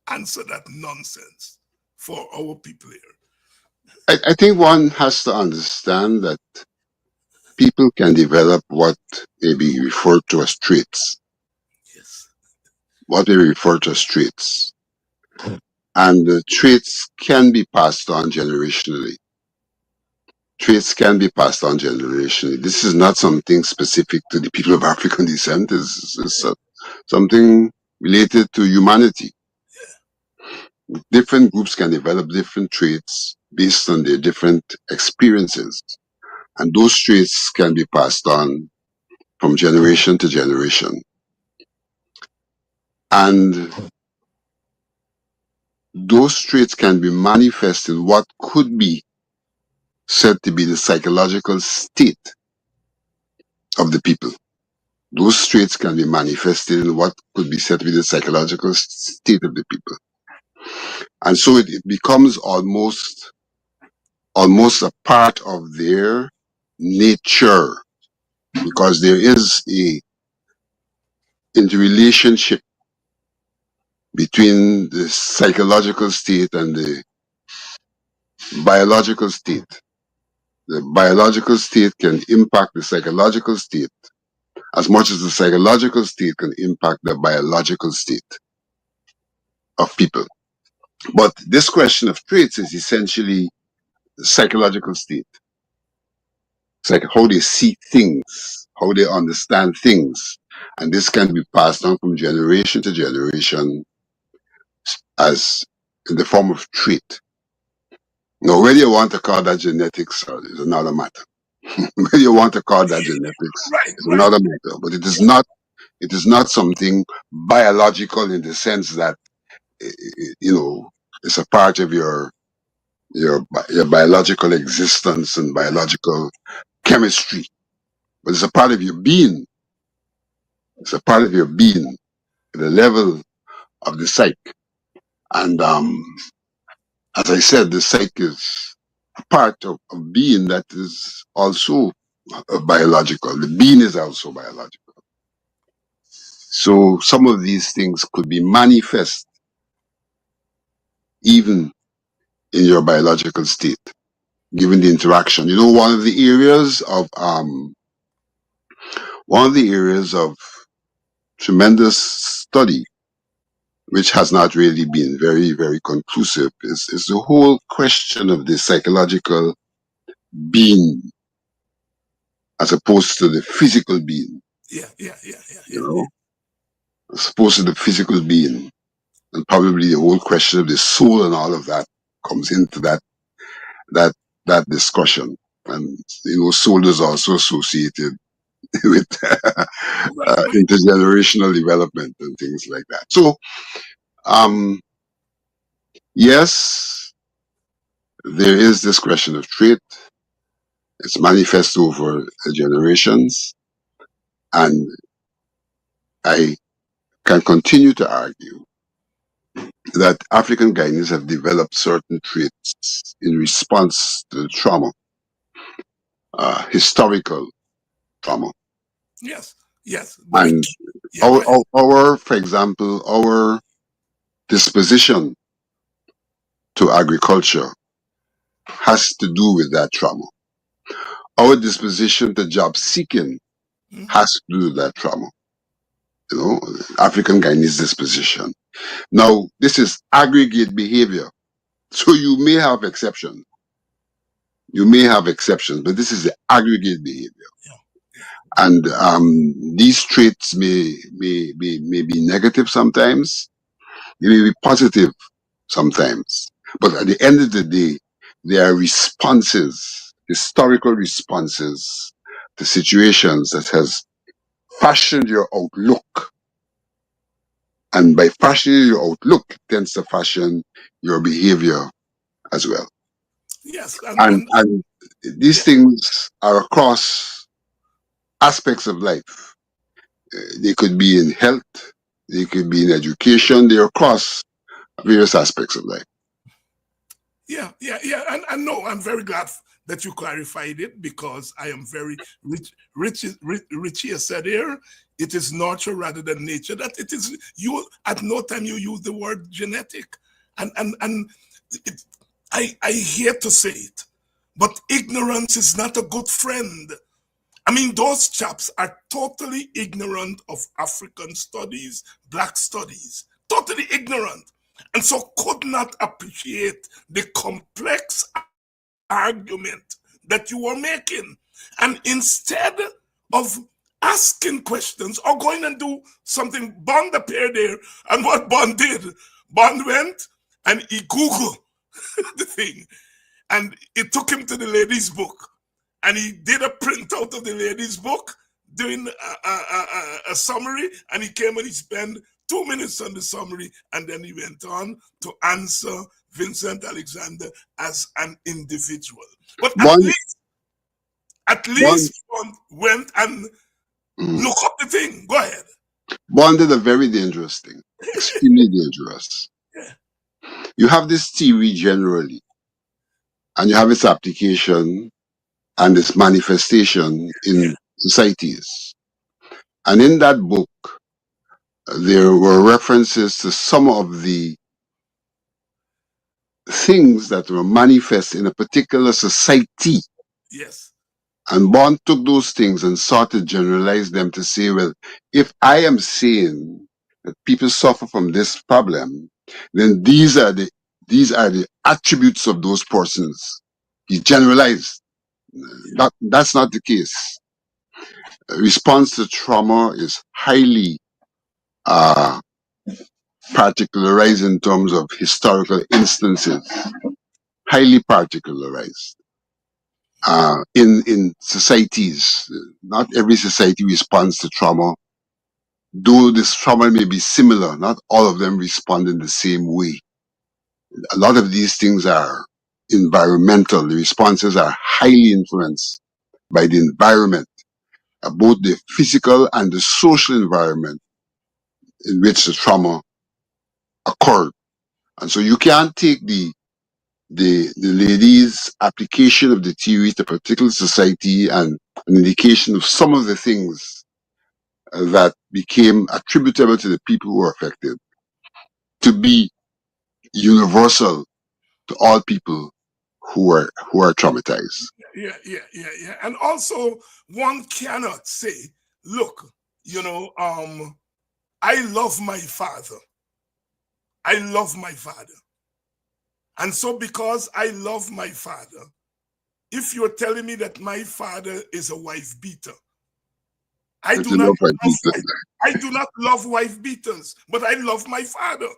answer that nonsense for our people here. I think one has to understand that people can develop what may be referred to as traits. Yes. What we refer to as traits. And the traits can be passed on generationally. Traits can be passed on generationally. This is not something specific to the people of African descent. It's something related to humanity. Different groups can develop different traits based on their different experiences. And those traits can be passed on from generation to generation. And those traits can be manifested in what could be said to be the psychological state of the people. Those traits can be manifested in what could be said to be the psychological state of the people. And so it becomes almost a part of their nature, because there is a interrelationship between the psychological state and the biological state. The biological state can impact the psychological state as much as the psychological state can impact the biological state of people. But this question of traits is essentially the psychological state. It's like how they see things, how they understand things. And this can be passed on from generation to generation as in the form of trait. Now, whether you want to call that genetics is another matter. Whether you want to call that genetics is another matter. But it is not something biological in the sense that, it's a part of your biological existence and biological chemistry. But it's a part of your being. It's a part of your being at the level of the psyche. And as I said, the psyche is a part of being that is also biological. The being is also biological. So some of these things could be manifest even in your biological state, given the interaction. You know, one of the areas of tremendous study, which has not really been very, very conclusive, is the whole question of the psychological being as opposed to the physical being. Yeah. You know, as opposed to the physical being, and probably the whole question of the soul and all of that comes into that discussion. And you know, soul is also associated with intergenerational development and things like that. So, yes, there is this question of trait. It's manifest over generations, and I can continue to argue that African Guyanese have developed certain traits in response to the trauma, historical trauma. Yes. But And go ahead. our, for example, our disposition to agriculture has to do with that trauma. Our disposition to job seeking has to do with that trauma. You know, African Guyanese disposition. Now, this is aggregate behavior. So you may have exceptions. You may have exceptions, but this is the aggregate behavior. And these traits may be negative sometimes. They may be positive sometimes. But at the end of the day, they are responses, historical responses to situations that has fashioned your outlook. And by fashioning your outlook, it tends to fashion your behavior as well. Yes. And these things are across aspects of life. They could be in health, they could be in education, they're across various aspects of life. Yeah. And no, I'm very glad that you clarified it, because I am very Richie has said here, it is nurture rather than nature. That it is you. At no time you use the word genetic, and I hate to say it, but ignorance is not a good friend. I mean, those chaps are totally ignorant of African studies, Black studies, totally ignorant, and so could not appreciate the complex argument that you were making. And instead of asking questions or going and do something, Bond appeared there, and what Bond did, Bond went and he Googled the thing, and it took him to the lady's book, and he did a printout of the lady's book doing a summary, and he came and he spent 2 minutes on the summary, and then he went on to answer Vincent Alexander as an individual. But at least Bond went and looked up the thing. Go ahead. Bond did a very dangerous thing, extremely dangerous. Yeah. You have this theory generally, and you have its application and its manifestation in societies. And in that book, there were references to some of the things that were manifest in a particular society. Yes. And Bond took those things and sought to generalize them to say, well, if I am saying that people suffer from this problem, then these are the attributes of those persons. He generalized. That's not the case. Response to trauma is highly particularized in terms of historical instances, highly particularized. In societies, not every society responds to trauma. Though this trauma may be similar, not all of them respond in the same way. A lot of these things are environmental. The responses are highly influenced by the environment, both the physical and the social environment in which the trauma occurred. And so you can't take the lady's application of the theory to a particular society and an indication of some of the things that became attributable to the people who were affected to be universal to all people who are traumatized. Yeah. And also, one cannot say, look, I love my father. I love my father. And so because I love my father, if you're telling me that my father is a wife beater, I do not love wife beaters, but I love my father.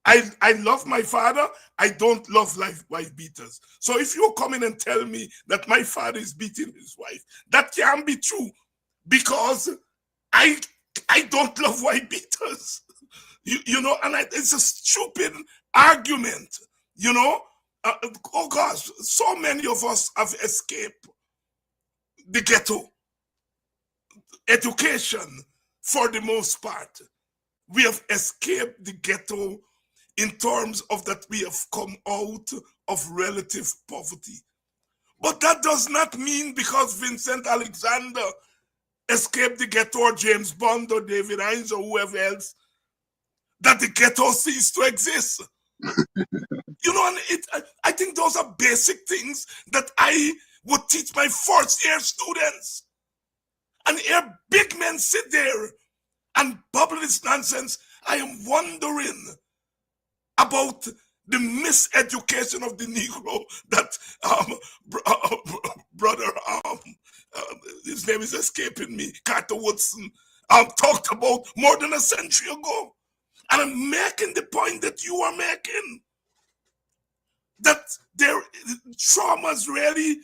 I love my father. I don't love wife beaters. So if you come in and tell me that my father is beating his wife, that can't be true, because I don't love wife beaters. And it's a stupid argument. Oh gosh, so many of us have escaped the ghetto. Education, for the most part, we have escaped the ghetto in terms of that we have come out of relative poverty. But that does not mean because Vincent Alexander escaped the ghetto, or James Bond or David Hines or whoever else, that the ghetto ceased to exist. And I think those are basic things that I would teach my first year students. And here big men sit there and bubble this nonsense. I am wondering about the miseducation of the Negro that brother, his name is escaping me, Carter Woodson, talked about more than a century ago. And I'm making the point that you are making, that their traumas really,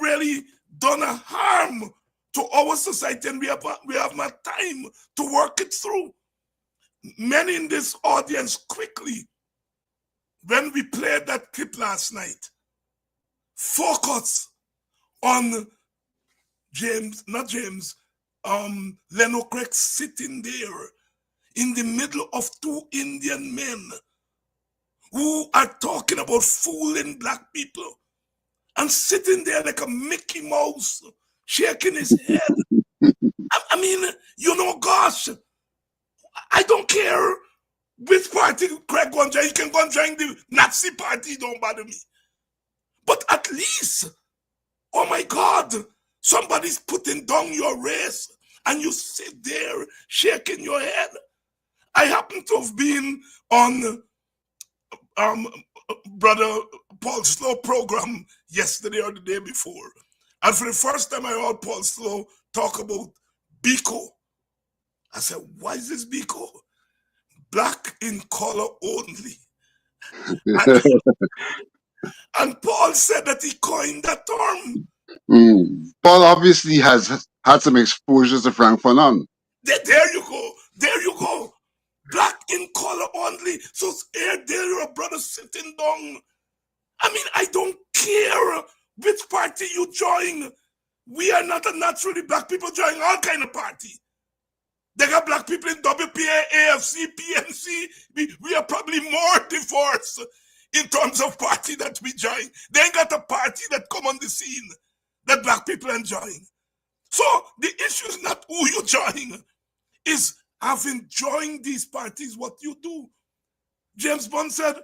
really done a harm to our society, and we have not time to work it through. Many in this audience, quickly, when we played that clip last night, focus on Leno Craig sitting there in the middle of two Indian men who are talking about fooling black people, and sitting there like a Mickey Mouse, shaking his head. I mean, gosh, I don't care which party Craig go and join. You can go and join the Nazi party, don't bother me. But at least, oh my God, somebody's putting down your race and you sit there shaking your head. I happen to have been on Brother Paul Slow program yesterday or the day before. And for the first time I heard Paul Slow talk about Biko. I said, why is this Biko? Black in color only. And Paul said that he coined that term. Paul obviously has had some exposure to Frank Fanon. There you go. Black in color only. So here there your brother sitting down. I mean, I don't care which party you join. We are not a naturally black people join all kind of party. They got black people in WPA, AFC, PNC. We are probably more diverse in terms of party that we join. They ain't got a party that come on the scene that black people enjoying. So the issue is not who you join, is having joined these parties what you do. James Bond said,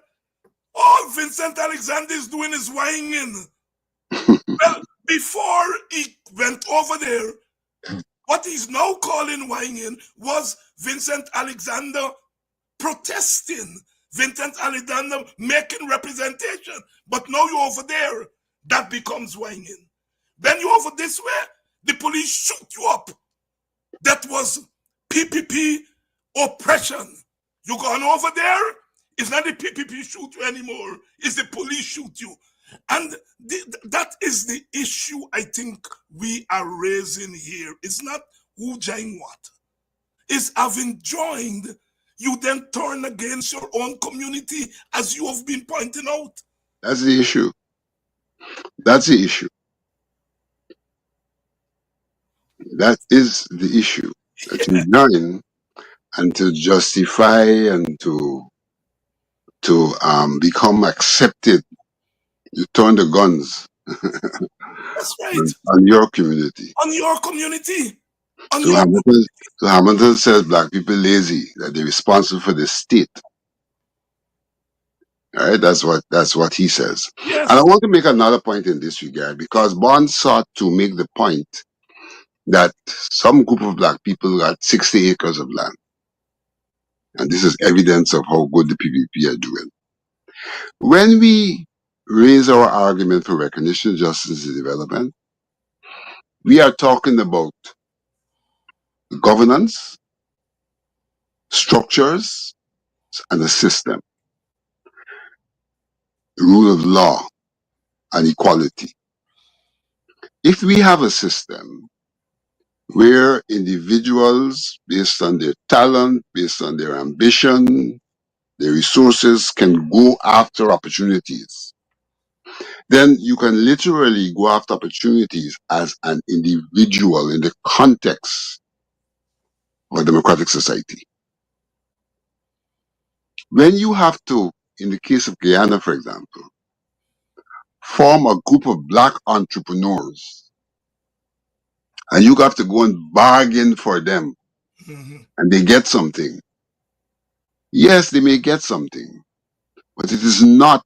all Vincent Alexander is doing is whining. Well, before he went over there, what he's now calling whining was Vincent Alexander protesting. Vincent Alexander making representation. But now you're over there, that becomes whining. Then you're over this way, the police shoot you up. That was PPP oppression. You gone over there, it's not the PPP shoot you anymore, it's the police shoot you. And that is the issue I think we are raising here. It's not who joined what. It's having joined, you then turn against your own community, as you have been pointing out. That's the issue. That's the issue. That is the issue. That you join and to justify and to become accepted, you turn the guns. That's right. On your community. On your community. On So your Hamilton says black people lazy, that they're responsible for the state. All right, that's what he says. yes, And I want to make another point in this regard, because Bond sought to make the point that some group of black people got 60 acres of land. And this is evidence of how good the PPP are doing. When we raise our argument for recognition, justice, and development, we are talking about governance, structures, and a system, rule of law, and equality. If we have a system where individuals, based on their talent, based on their ambition, their resources, can go after opportunities, then you can literally go after opportunities as an individual in the context of a democratic society. When you have to, in the case of Guyana, for example, form a group of black entrepreneurs, and you have to go and bargain for them, and they get something. Yes, they may get something, but it is not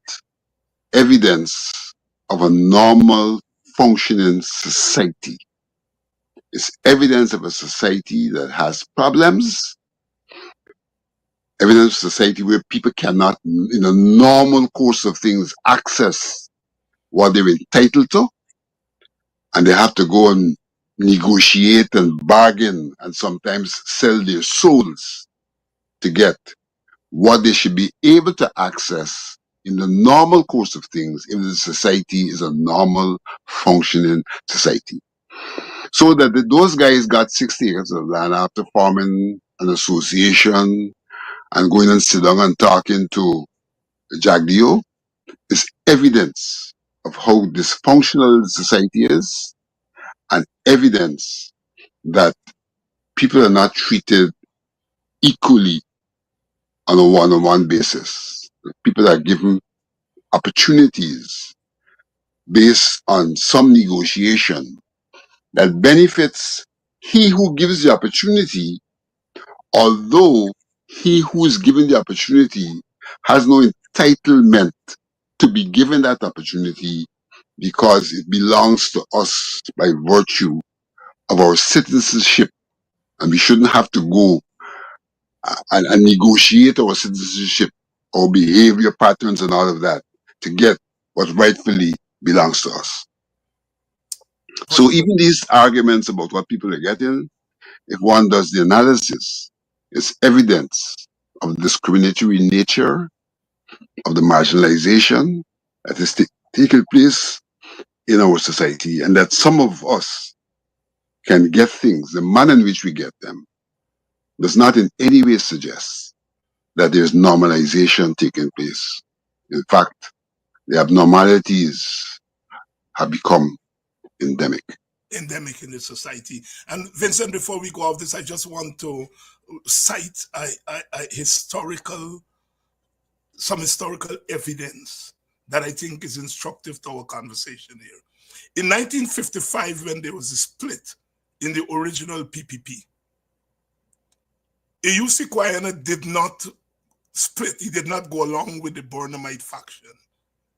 evidence of a normal functioning society. It's evidence of a society that has problems, evidence of a society where people cannot, in a normal course of things, access what they're entitled to, and they have to go and negotiate and bargain and sometimes sell their souls to get what they should be able to access in the normal course of things if the society is a normal functioning society. So that those guys got 60 acres of land after forming an association and going and sit down and talking to Jagdeo is evidence of how dysfunctional the society is, and evidence that people are not treated equally on a one-on-one basis. People are given opportunities based on some negotiation that benefits he who gives the opportunity, although he who is given the opportunity has no entitlement to be given that opportunity because it belongs to us by virtue of our citizenship, and we shouldn't have to go and negotiate our citizenship, our behavior patterns and all of that to get what rightfully belongs to us. So even these arguments about what people are getting, if one does the analysis, it's evidence of the discriminatory nature of the marginalization that is taking place in our society, and that some of us can get things, the manner in which we get them does not in any way suggest that there's normalization taking place. In fact, the abnormalities have become endemic. Endemic in the society. And Vincent, before we go off this, I just want to cite some historical evidence that I think is instructive to our conversation here. In 1955, when there was a split in the original PPP, AUC Guyana did not split. He did not go along with the Burnhamite faction.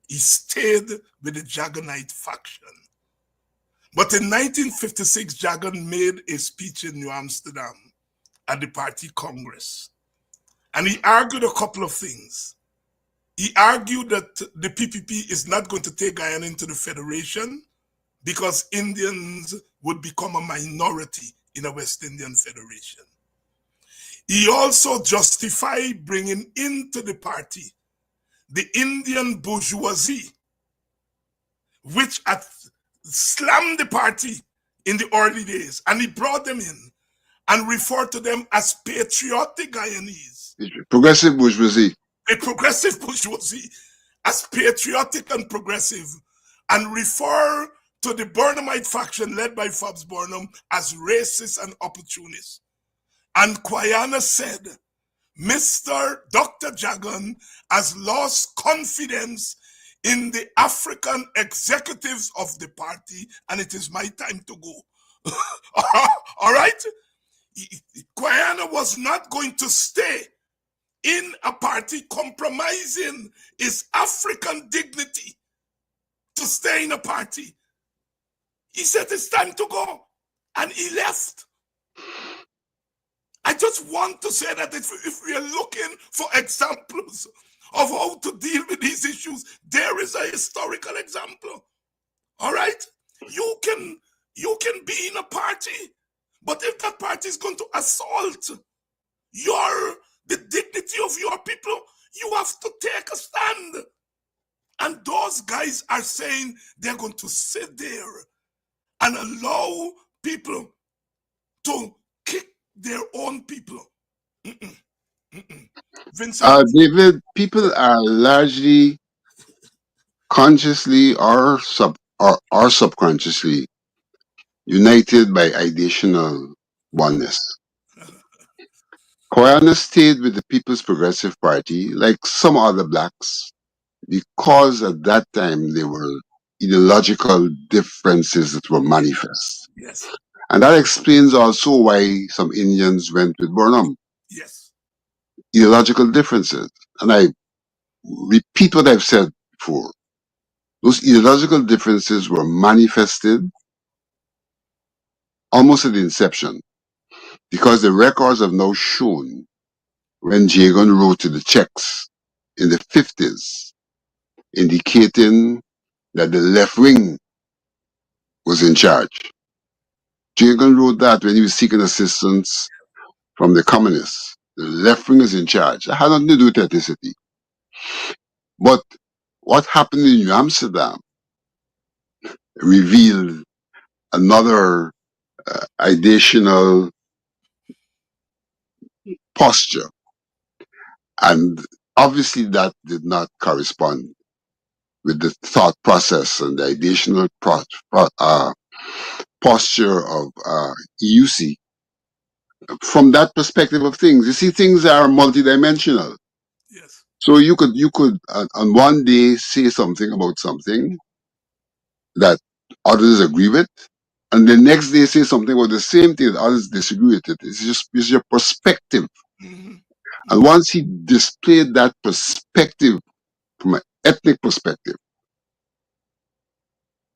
He stayed with the Jaganite faction. But in 1956, Jagan made a speech in New Amsterdam at the party Congress. And he argued a couple of things. He argued that the PPP is not going to take Guyana into the Federation because Indians would become a minority in a West Indian Federation. He also justified bringing into the party the Indian bourgeoisie, which had slammed the party in the early days, and he brought them in and referred to them as patriotic Guyanese. Progressive bourgeoisie. A progressive bourgeoisie as patriotic and progressive, and refer to the Burnhamite faction led by Fobbs Burnham as racist and opportunist. And Guyana said, Mr. Dr. Jagan has lost confidence in the African executives of the party, and it is my time to go. All right? Guyana was not going to stay in a party compromising his African dignity to stay in a party. He said it's time to go, and he left. I just want to say that if we are looking for examples of how to deal with these issues, there is a historical example. All right? You can be in a party, but if that party is going to assault the dignity of your people, you have to take a stand. And those guys are saying they're going to sit there and allow people to kick their own people. Vincent? David, people are largely consciously or subconsciously united by ideational oneness. Guyana stayed with the People's Progressive Party like some other blacks because at that time there were ideological differences that were manifest. Yes. And that explains also why some Indians went with Burnham. Yes. Ideological differences. And I repeat what I've said before. Those ideological differences were manifested almost at the inception, because the records have now shown when Jagan wrote to the Czechs in the 50s, indicating that the left wing was in charge. Jagan wrote that when he was seeking assistance from the communists. The left wing is in charge. That had nothing to do with ethnicity. But what happened in New Amsterdam revealed another ideational posture. And obviously that did not correspond with the thought process and the ideational posture of EUC. From that perspective of things, you see, things are multidimensional. Yes. So you could on one day say something about something that others agree with, and the next day say something about the same thing that others disagree with it. It's your perspective. Mm-hmm. And once he displayed that perspective from an ethnic perspective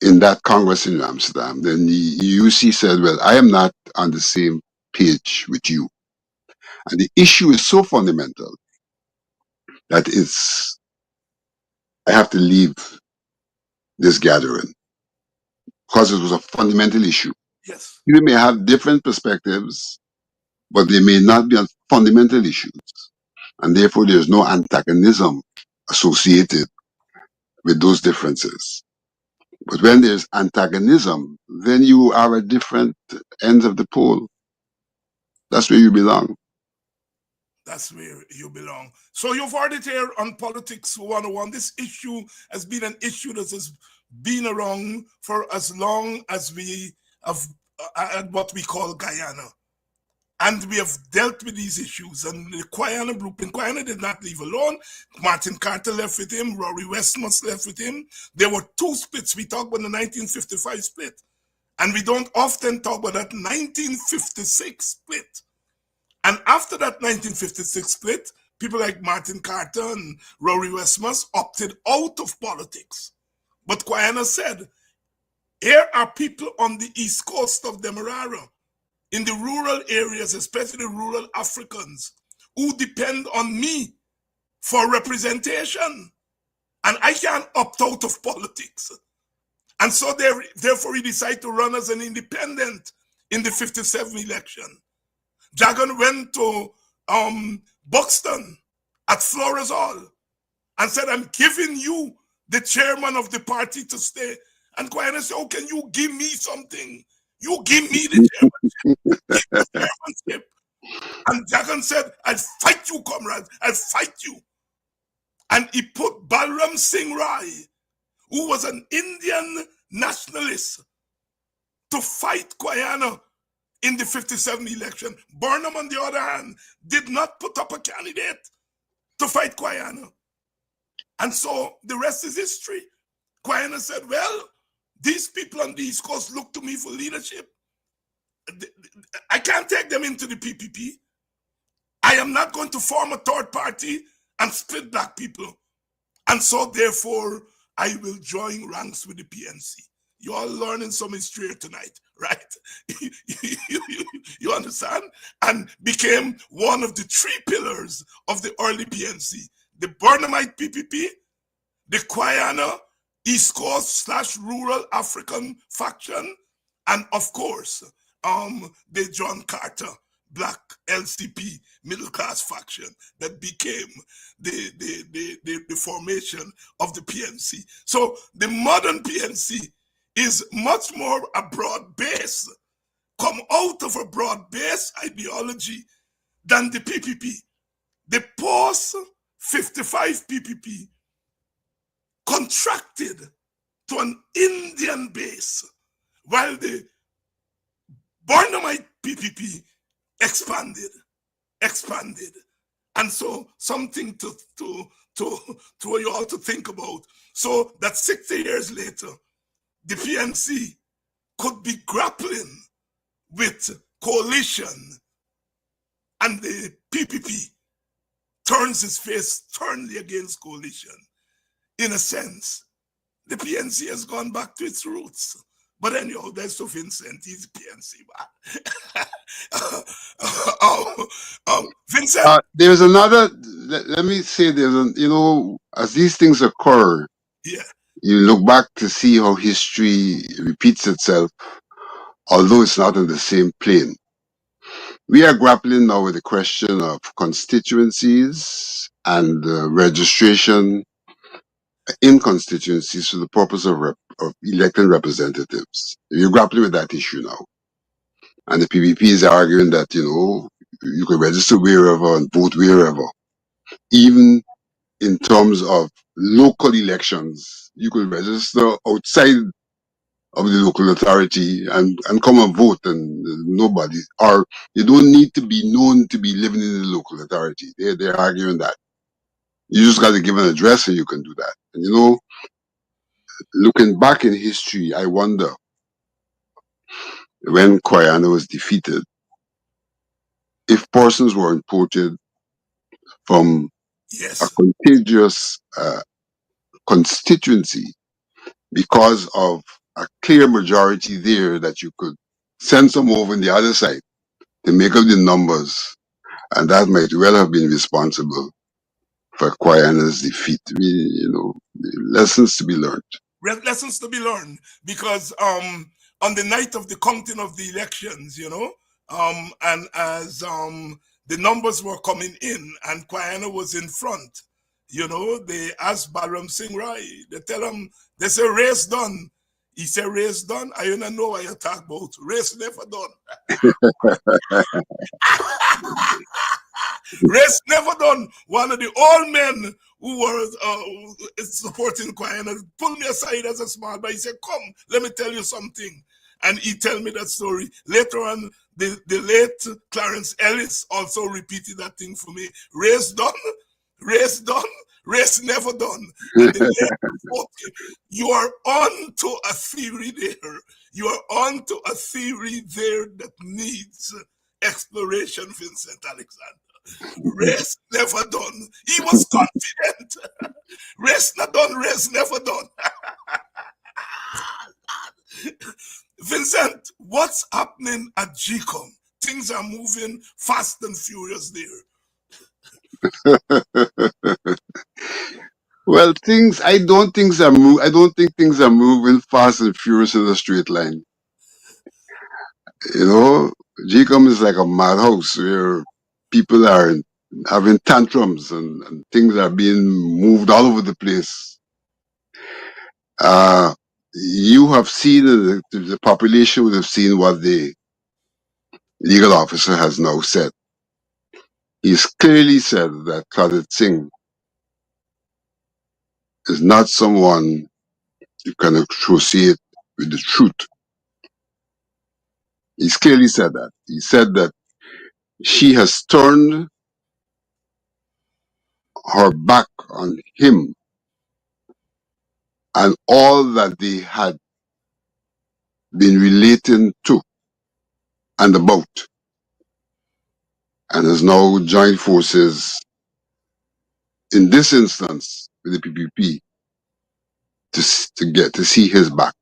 in that Congress in Amsterdam, then the EUC said, well, I am not on the same page with you. And the issue is so fundamental that I have to leave this gathering because it was a fundamental issue. Yes. You may have different perspectives, but they may not be on fundamental issues. And therefore, there's no antagonism associated with those differences. But when there's antagonism, then you are at different ends of the pole. That's where you belong. That's where you belong. So you've heard it here on Politics 101. This issue has been an issue that has been around for as long as we have had what we call Guyana. And we have dealt with these issues. And the Guyana blueprint, Guyana did not leave alone. Martin Carter left with him. Rory Westmont left with him. There were two splits. We talk about the 1955 split. And we don't often talk about that 1956 split. And after that 1956 split, people like Martin Carter and Rory Westmont opted out of politics. But Guyana said, here are people on the east coast of Demerara, in the rural areas, especially the rural Africans, who depend on me for representation. And I can't opt out of politics. And so therefore he decided to run as an independent in the 57 election. Jagan went to Buxton at Flores Hall and said, I'm giving you the chairman of the party to stay. And Guyana said, oh, can you give me something? You give me the chairmanship. And Jagan said, I'll fight you, comrade. I'll fight you. And he put Balram Singh Rai, who was an Indian nationalist, to fight Guyana in the 57 election. Burnham, on the other hand, did not put up a candidate to fight Guyana. And so the rest is history. Guyana said, well, these people on the East Coast look to me for leadership. I can't take them into the PPP. I am not going to form a third party and split black people. And so therefore, I will join ranks with the PNC. You all learning some history here tonight, right? You understand? And became one of the 3 pillars of the early PNC. The Burnhamite PPP, the Guyana, East Coast / rural African faction, and of course, the John Carter Black LCP middle class faction that became the formation of the PNC. So the modern PNC is much more a broad base, come out of a broad base ideology than the PPP. The post 55 PPP contracted to an Indian base, while the Barnumite PPP expanded. And so something to you all to think about. So that 60 years later, the PNC could be grappling with coalition, and the PPP turns its face sternly against coalition. In a sense, the PNC has gone back to its roots. But anyhow, that's to Vincent. He's PNC man. Vincent. There's another. Let me say, as these things occur, yeah, you look back to see how history repeats itself, although it's not in the same plane. We are grappling now with the question of constituencies and registration in constituencies for the purpose of electing representatives. You're grappling with that issue now. And the PPP is arguing that, you can register wherever and vote wherever. Even in terms of local elections, you could register outside of the local authority and come and vote, and nobody, or you don't need to be known to be living in the local authority. They're arguing that. You just got to give an address and you can do that. And looking back in history, I wonder, when Guyana was defeated, if persons were imported from a contiguous constituency because of a clear majority there, that you could send some over on the other side to make up the numbers, and that might well have been responsible for Guyana's defeat. Lessons to be learned. Lessons to be learned, because on the night of the counting of the elections, and as the numbers were coming in and Guyana was in front, they asked Balram Singh Rai, they tell him, they say, race done. He said, race done? I don't know what you talk about. Race never done. Race never done. One of the old men who were supporting Guyana pulled me aside as a small boy. He said, come, let me tell you something. And he tell me that story. Later on, the late Clarence Ellis also repeated that thing for me. Race done, race never done. And the you are on to a theory there. You are on to a theory there that needs exploration, Vincent Alexander. Race never done. He was confident. Race not done, race never done. Vincent, what's happening at GCOM? Things are moving fast and furious there. Well, I don't think things are moving fast and furious in a straight line. GCOM is like a madhouse where people are having tantrums and things are being moved all over the place. You have seen, the population would have seen what the legal officer has now said. He's clearly said that Khalid Singh is not someone you can associate with the truth. He's clearly said that. He said that she has turned her back on him and all that they had been relating to. and about, and has now joined forces in this instance with the PPP to see his back.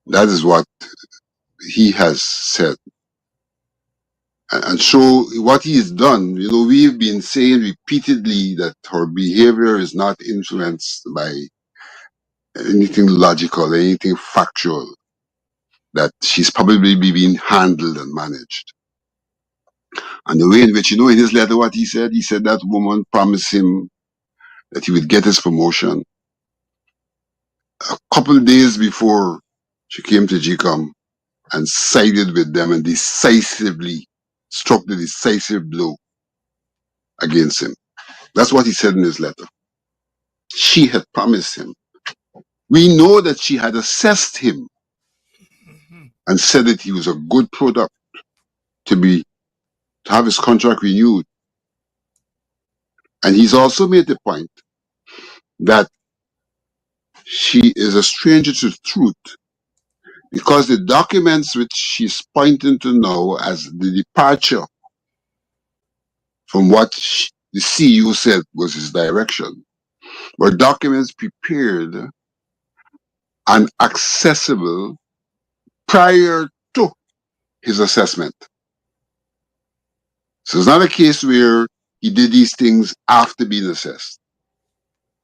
That is what he has said. And so what he has done, we've been saying repeatedly that her behavior is not influenced by anything logical, anything factual, that she's probably being handled and managed. And the way in which, in his letter, what he said that woman promised him that he would get his promotion. A couple of days before she came to GCOM and sided with them and decisively struck the decisive blow against him. That's what he said in his letter. She had promised him. We know that she had assessed him and said that he was a good product to have his contract renewed. And he's also made the point that she is a stranger to the truth because the documents which she's pointing to now as the departure from what the CEO said was his direction were documents prepared and accessible prior to his assessment. So it's not a case where he did these things after being assessed.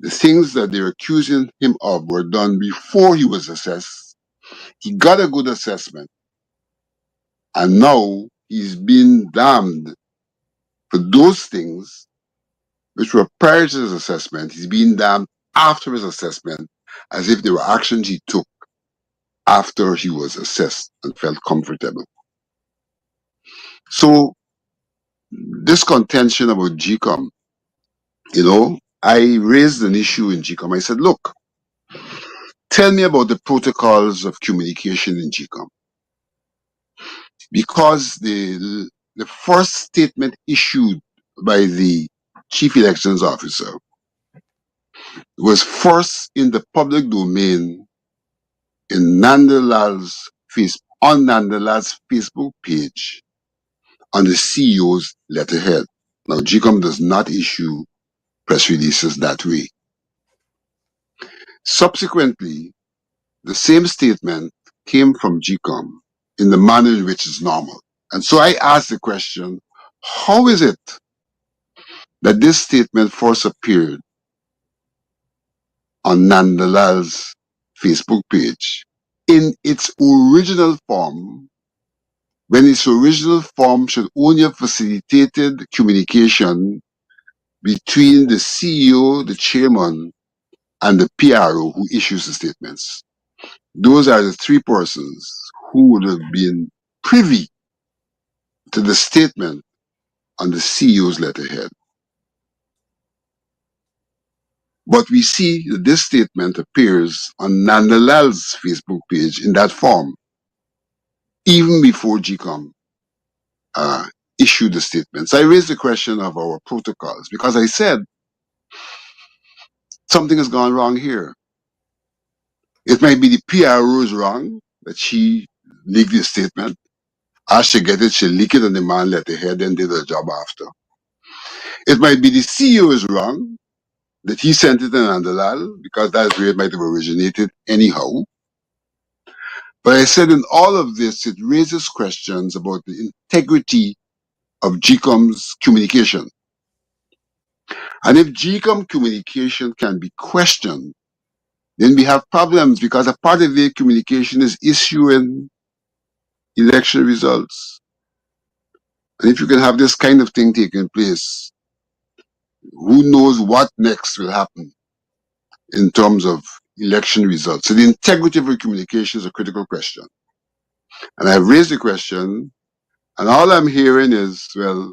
The things that they're accusing him of were done before he was assessed. He got a good assessment. And now he's being damned for those things which were prior to his assessment. He's being damned after his assessment as if they were actions he took after he was assessed and felt comfortable. So this contention about GCOM, I raised an issue in GCOM. I said, look, tell me about the protocols of communication in GCOM. Because the first statement issued by the chief elections officer was first in the public domain in Nandalal's Facebook page on the CEO's letterhead. Now, GCOM does not issue press releases that way. Subsequently, the same statement came from GCOM in the manner in which is normal. And so I asked the question, how is it that this statement first appeared on Nandalal's Facebook page in its original form, when its original form should only have facilitated communication between the CEO, the chairman, and the PRO who issues the statements? Those are the three persons who would have been privy to the statement on the CEO's letterhead. But we see that this statement appears on Nandalal's Facebook page in that form, even before GCOM issued the statements. I raised the question of our protocols because I said something has gone wrong here. It might be the PRO is wrong that she leaked the statement. As she get it, she leak it on the man letterhead and did her job after. It might be the CEO is wrong that he sent it to Nandalal because that's where it might have originated anyhow. But I said in all of this, it raises questions about the integrity of GCOM's communication. And if GCOM communication can be questioned, then we have problems because a part of their communication is issuing election results. And if you can have this kind of thing taking place, who knows what next will happen in terms of election results. So the integrity of your communication is a critical question. And I've raised the question, and all I'm hearing is, well,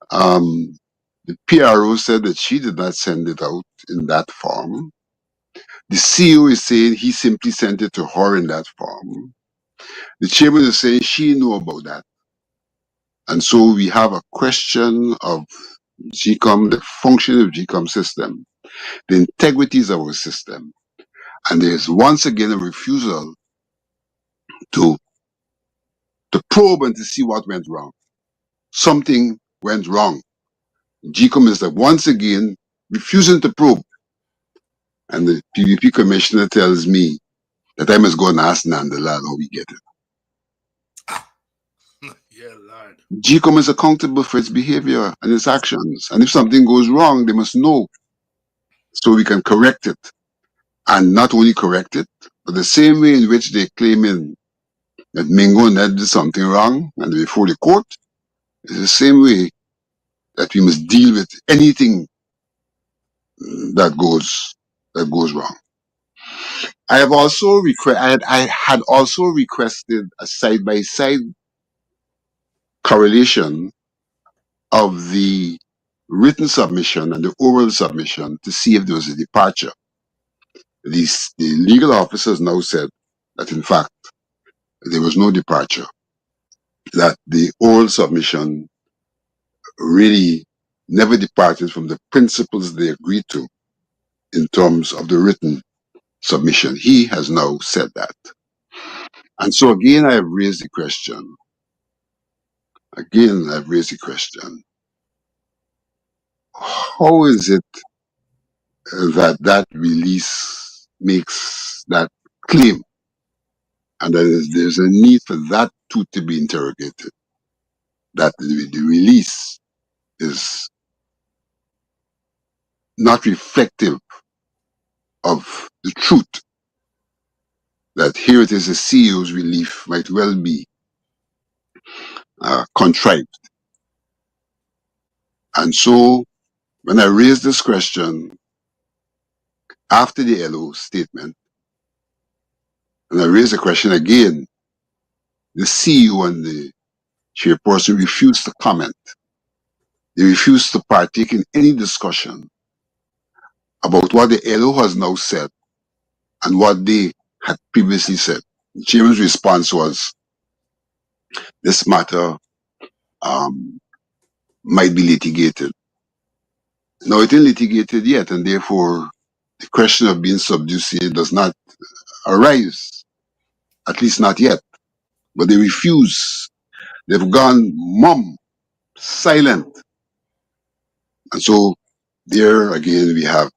the PRO said that she did not send it out in that form. The CEO is saying he simply sent it to her in that form. The chairman is saying she knew about that. And so we have a question of GCOM, the function of GCOM system, the integrities of our system. And there's once again a refusal to probe and to see what went wrong. Something went wrong. GCOM is like once again refusing to probe. And the PVP commissioner tells me that I must go and ask Nandalal how we get it. Yeah, Lord. GCOM is accountable for its behavior and its actions. And if something goes wrong, they must know so we can correct it. And not only correct it, but the same way in which they claim in that Mingo and Ned did something wrong and before the court, is the same way that we must deal with anything that goes wrong. I have also I had also requested a side-by-side correlation of the written submission and the oral submission to see if there was a departure. The legal officers now said that in fact there was no departure, that the oral submission really never departed from the principles they agreed to in terms of the written submission. He has now said that. And so again, I have raised the question. How is it that that release makes that claim? And there's a need for that too to be interrogated. That the release is not reflective of the truth. That here it is, the CEO's relief might well be contrived. And so when I raised this question after the LO statement, and I raised the question again, the CEO and the chairperson refused to comment. They refused to partake in any discussion about what the LO has now said and what they had previously said. The chairman's response was, this matter might be litigated. Now, it isn't litigated yet, and therefore the question of being sub judice does not arise, at least not yet. But they refuse. They've gone mum, silent. And so there again we have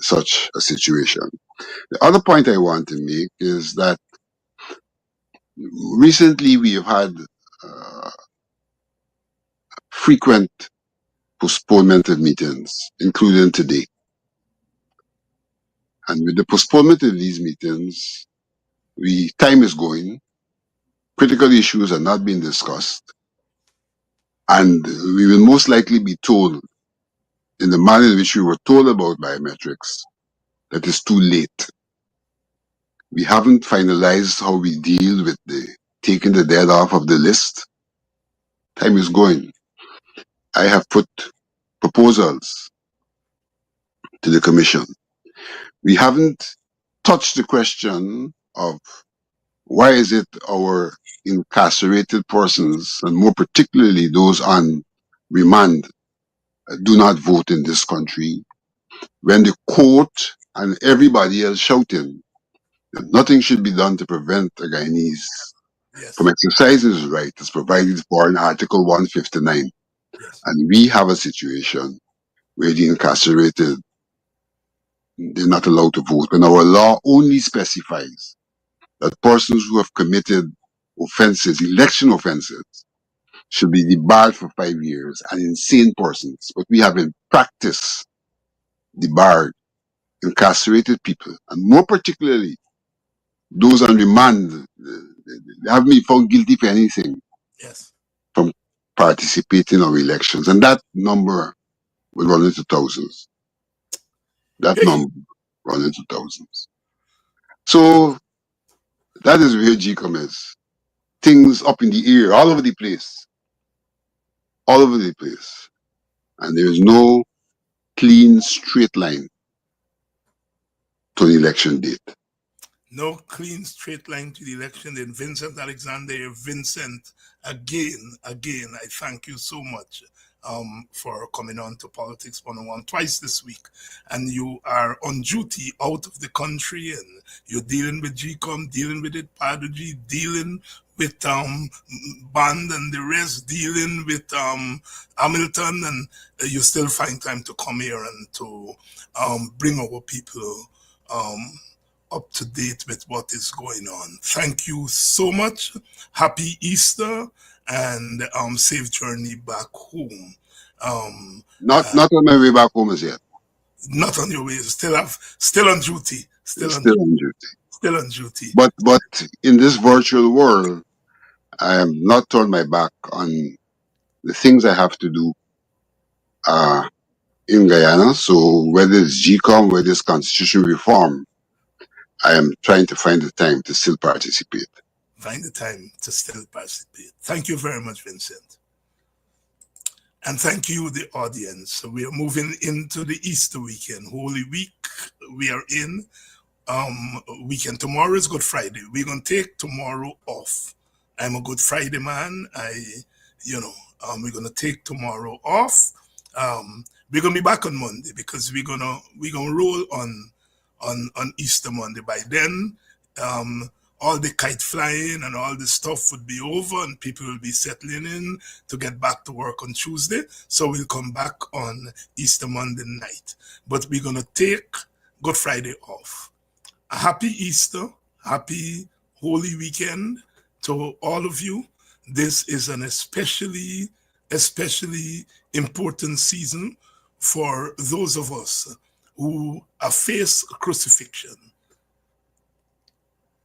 such a situation. The other point I want to make is that recently we have had frequent postponement of meetings, including today. And with the postponement of these meetings, time is going, critical issues are not being discussed, and we will most likely be told in the manner in which we were told about biometrics that it's too late. We haven't finalized how we deal with taking the dead off of the list. Time is going. I have put proposals to the commission. We haven't touched the question of why is it our incarcerated persons, and more particularly those on remand, do not vote in this country, when the court and everybody else shouting that nothing should be done to prevent a Guyanese from exercising his right as provided for in Article 159. Yes. And we have a situation where the incarcerated, they're not allowed to vote. And our law only specifies that persons who have committed offenses, election offenses, should be debarred for 5 years, and insane persons. But we have in practice debarred incarcerated people, and more particularly those on remand. They haven't been found guilty for anything. Yes. From participating in elections, and that number will run into thousands. That number run into thousands. So that is where GCOM is. Things up in the air, all over the place. All over the place. And there is no clean, straight line to the election date. No clean, straight line to the election. Then Vincent Alexander, Vincent, again, I thank you so much for coming on to Politics 101 twice this week. And you are on duty out of the country, and you're dealing with GCOM, dealing with it, Padagy, dealing with Band and the rest, dealing with Hamilton, and you still find time to come here and to bring our people up to date with what is going on. Thank you so much. Happy Easter and safe journey back home. Not on my way back home as yet. Not on your way. Still on duty. Still on duty. Still on duty. But in this virtual world, I am not turned my back on the things I have to do in Guyana. So whether it's GCOM, whether it's constitution reform, I am trying to find the time to still participate. Find the time to still participate. Thank you very much, Vincent. And thank you, the audience. So we are moving into the Easter weekend, Holy Week. We are in weekend. Tomorrow is Good Friday. We're going to take tomorrow off. I'm a Good Friday man. We're going to take tomorrow off. We're going to be back on Monday because we're going to roll on Easter Monday. By then, all the kite flying and all the stuff would be over and people will be settling in to get back to work on Tuesday. So we'll come back on Easter Monday night. But we're going to take Good Friday off. A happy Easter, happy Holy Weekend to all of you. This is an especially important season for those of us who have faced crucifixion.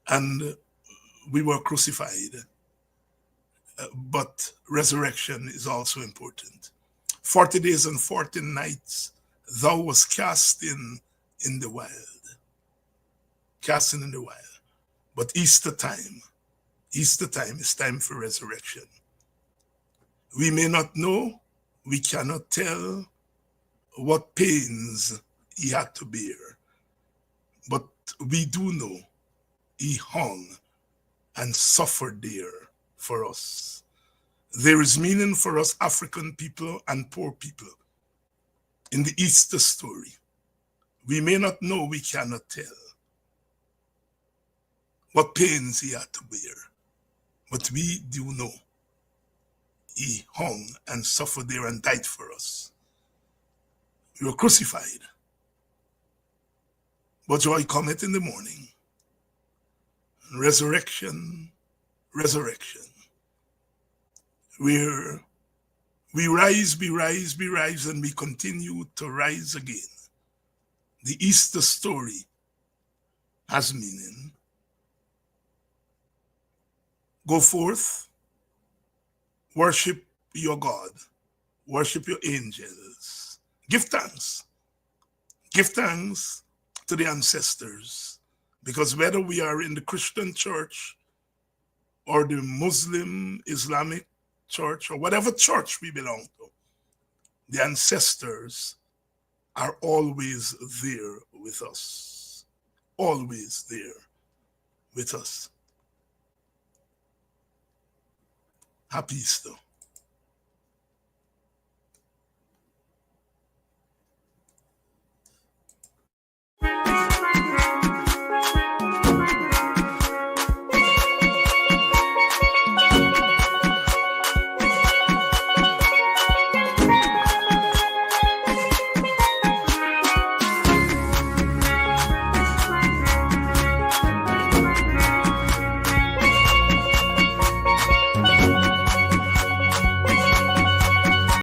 And we were crucified, but resurrection is also important. 40 days and 40 nights, thou was cast in the wild. Casting in the wild. But Easter time is time for resurrection. We may not know, we cannot tell what pains he had to bear, but we do know he hung and suffered there for us. There is meaning for us African people and poor people in the Easter story. We may not know, we cannot tell what pains he had to bear, but we do know he hung and suffered there and died for us. We were crucified, but joy cometh in the morning. Resurrection. We rise, and we continue to rise again. The Easter story has meaning. Go forth, worship your God, worship your angels. Give thanks. Give thanks to the ancestors. Because whether we are in the Christian church or the Muslim, Islamic church, or whatever church we belong to, the ancestors are always there with us. Always there with us. Happy Easter.